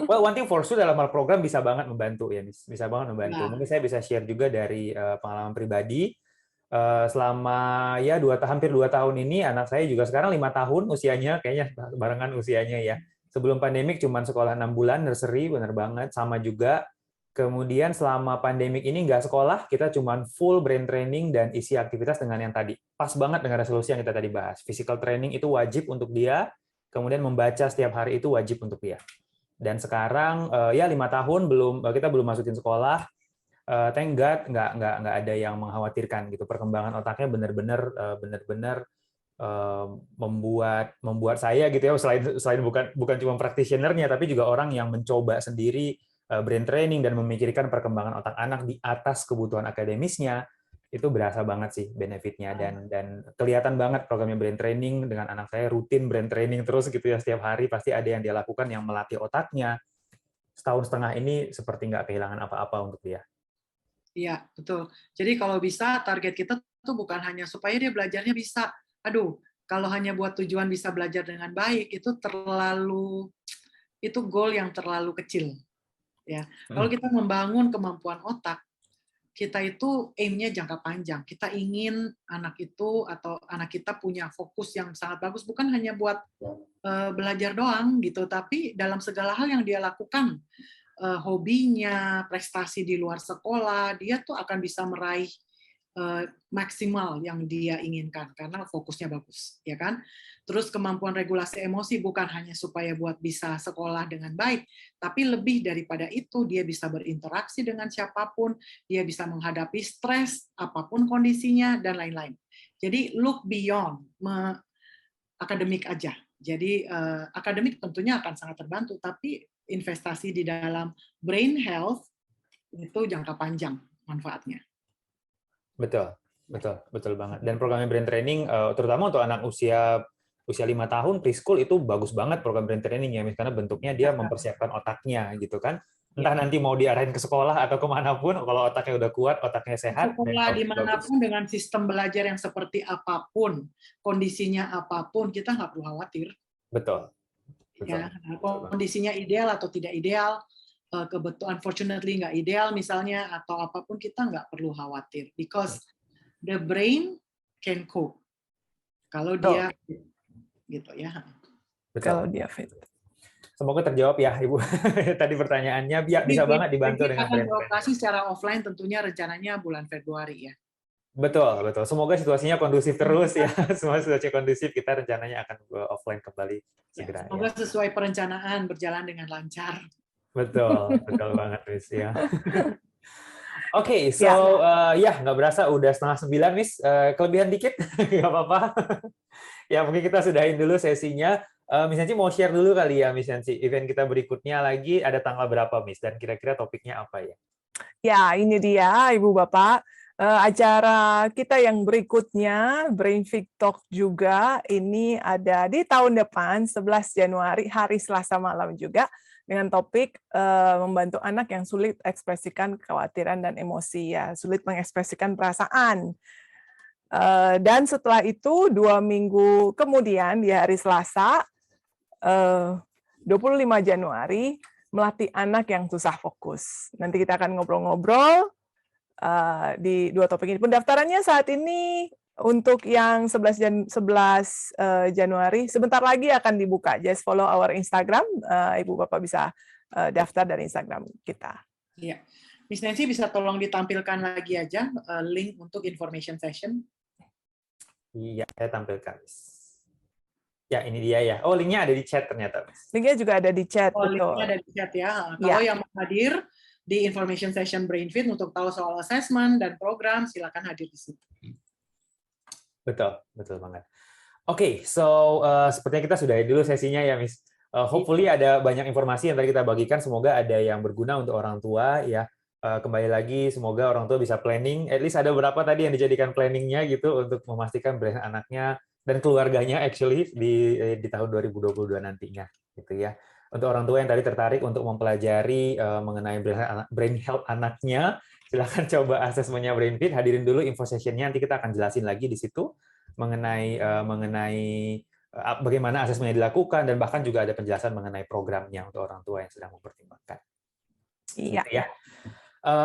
Well, one thing for sure dalam hal program bisa banget membantu ya, bisa banget membantu. Mungkin saya bisa share juga dari pengalaman pribadi. Selama ya hampir 2 tahun ini anak saya juga sekarang 5 tahun usianya, kayaknya barengan usianya ya. Sebelum pandemik cuma sekolah 6 bulan nursery, benar banget sama juga. Kemudian selama pandemik ini nggak sekolah, kita cuma full brain training dan isi aktivitas dengan yang tadi. Pas banget dengan resolusi yang kita tadi bahas. Physical training itu wajib untuk dia, kemudian membaca setiap hari itu wajib untuk dia. Dan sekarang ya 5 tahun kita belum masukin sekolah. Thank God nggak ada yang mengkhawatirkan gitu. Perkembangan otaknya benar-benar membuat saya gitu ya, selain bukan cuma practitioner-nya tapi juga orang yang mencoba sendiri brain training dan memikirkan perkembangan otak anak di atas kebutuhan akademisnya, itu berasa banget sih benefitnya dan kelihatan banget programnya brain training dengan anak saya rutin brain training terus gitu ya, setiap hari pasti ada yang dia lakukan yang melatih otaknya. Setahun setengah ini seperti nggak kehilangan apa-apa untuk dia. Iya, betul. Jadi kalau bisa target kita tuh bukan hanya supaya dia belajarnya bisa. Aduh, kalau hanya buat tujuan bisa belajar dengan baik itu goal yang terlalu kecil. Ya, kalau kita membangun kemampuan otak, kita itu aim-nya jangka panjang. Kita ingin anak itu atau anak kita punya fokus yang sangat bagus, bukan hanya buat belajar doang gitu, tapi dalam segala hal yang dia lakukan, hobinya, prestasi di luar sekolah, dia tuh akan bisa meraih maksimal yang dia inginkan karena fokusnya bagus, ya kan? Terus kemampuan regulasi emosi bukan hanya supaya buat bisa sekolah dengan baik, tapi lebih daripada itu dia bisa berinteraksi dengan siapapun, dia bisa menghadapi stres apapun kondisinya dan lain-lain. Jadi look beyond akademik aja. Jadi akademik tentunya akan sangat terbantu, tapi investasi di dalam brain health itu jangka panjang manfaatnya. Betul banget. Dan programnya brain training, terutama untuk anak usia 5 tahun preschool itu bagus banget program brain training ya, karena bentuknya dia mempersiapkan otaknya gitu kan. Entah nanti mau diarahin ke sekolah atau kemanapun, kalau otaknya udah kuat, otaknya sehat. Sekolah dimanapun dengan sistem belajar yang seperti apapun, kondisinya apapun, kita nggak perlu khawatir. Betul. Ya, kondisinya ideal atau tidak ideal, kebetulan unfortunately nggak ideal misalnya atau apapun, kita nggak perlu khawatir because the brain can cope kalau dia gitu ya. Betul. Kalau dia fit. Semoga terjawab ya Ibu. Tadi pertanyaannya bisa banget dibantu dengan akan beroperasi secara offline tentunya rencananya bulan Februari ya. Betul. Semoga situasinya kondusif terus ya. Semua situasi kondusif, kita rencananya akan offline kembali segera. Semoga sesuai perencanaan, berjalan dengan lancar. Betul banget, Miss ya. Oke, so nggak berasa udah 8:30, Miss. Kelebihan dikit, nggak apa-apa. Ya mungkin kita sudahin dulu sesinya. Miss Nancy mau share dulu kali ya, Miss Nancy. Event kita berikutnya lagi ada tanggal berapa, Miss? Dan kira-kira topiknya apa ya? Ya, ini dia, Ibu Bapak. Acara kita yang berikutnya, Brainfit Talk juga, ini ada di tahun depan, 11 Januari, hari Selasa malam juga, dengan topik membantu anak yang sulit ekspresikan kekhawatiran dan emosi, ya, sulit mengekspresikan perasaan. Dan setelah itu, 2 minggu kemudian, di hari Selasa, 25 Januari, melatih anak yang susah fokus. Nanti kita akan ngobrol-ngobrol di 2 topik ini. Pendaftarannya saat ini untuk yang 11 Januari, sebentar lagi akan dibuka. Just follow our Instagram. Ibu Bapak bisa daftar dari Instagram kita. Iya. Miss Nancy bisa tolong ditampilkan lagi aja link untuk information session. Iya, saya tampilkan. Ya, ini dia ya. Oh, linknya ada di chat ternyata. Linknya juga ada di chat. Oh, betul. linknya ada di chat ya. Kalau yang mau hadir di information session Brainfit untuk tahu soal assessment dan program, silakan hadir di situ. Betul banget. Oke, so sepertinya kita sudahi dulu sesinya ya, Miss. Hopefully ada banyak informasi yang tadi kita bagikan. Semoga ada yang berguna untuk orang tua ya. Kembali lagi, semoga orang tua bisa planning. At least ada beberapa tadi yang dijadikan planningnya gitu untuk memastikan brain anaknya dan keluarganya actually di tahun 2022 nantinya gitu ya. Untuk orang tua yang tadi tertarik untuk mempelajari mengenai brain health anaknya, silakan coba asesmennya Brainfit, hadirin dulu info sessionnya, nanti kita akan jelasin lagi di situ mengenai bagaimana asesmennya dilakukan, dan bahkan juga ada penjelasan mengenai programnya untuk orang tua yang sedang mempertimbangkan. Iya. Gitu ya.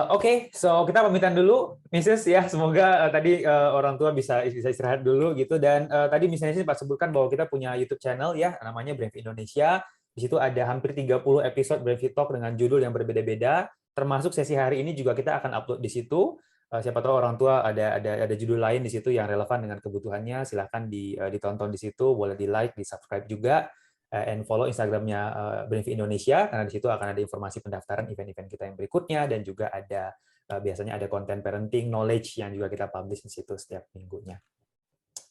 Oke, so kita pamitan dulu, Mrs. ya. Semoga tadi orang tua bisa istirahat dulu gitu. Dan tadi misalnya sempat sebutkan bahwa kita punya YouTube channel ya, namanya Brainfit Indonesia. Di situ ada hampir 30 episode Brainfit Talk dengan judul yang berbeda-beda. Termasuk sesi hari ini juga kita akan upload di situ. Siapa tahu orang tua ada judul lain di situ yang relevan dengan kebutuhannya. Silahkan ditonton di situ, boleh di like, di subscribe juga. And follow Instagramnya Brainfit Indonesia, karena di situ akan ada informasi pendaftaran event-event kita yang berikutnya, dan juga ada biasanya ada konten parenting, knowledge yang juga kita publish di situ setiap minggunya.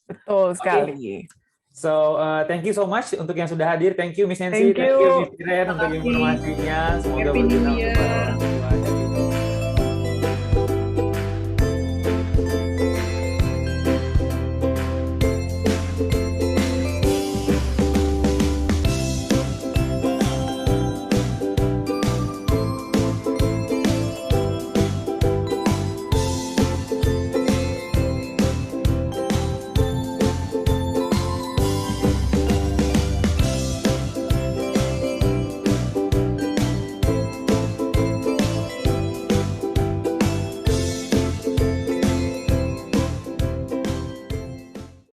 Betul sekali. So, thank you so much untuk yang sudah hadir. Thank you, Miss Nancy. Thank you, Miss Iren, untuk informasinya. Semoga berguna.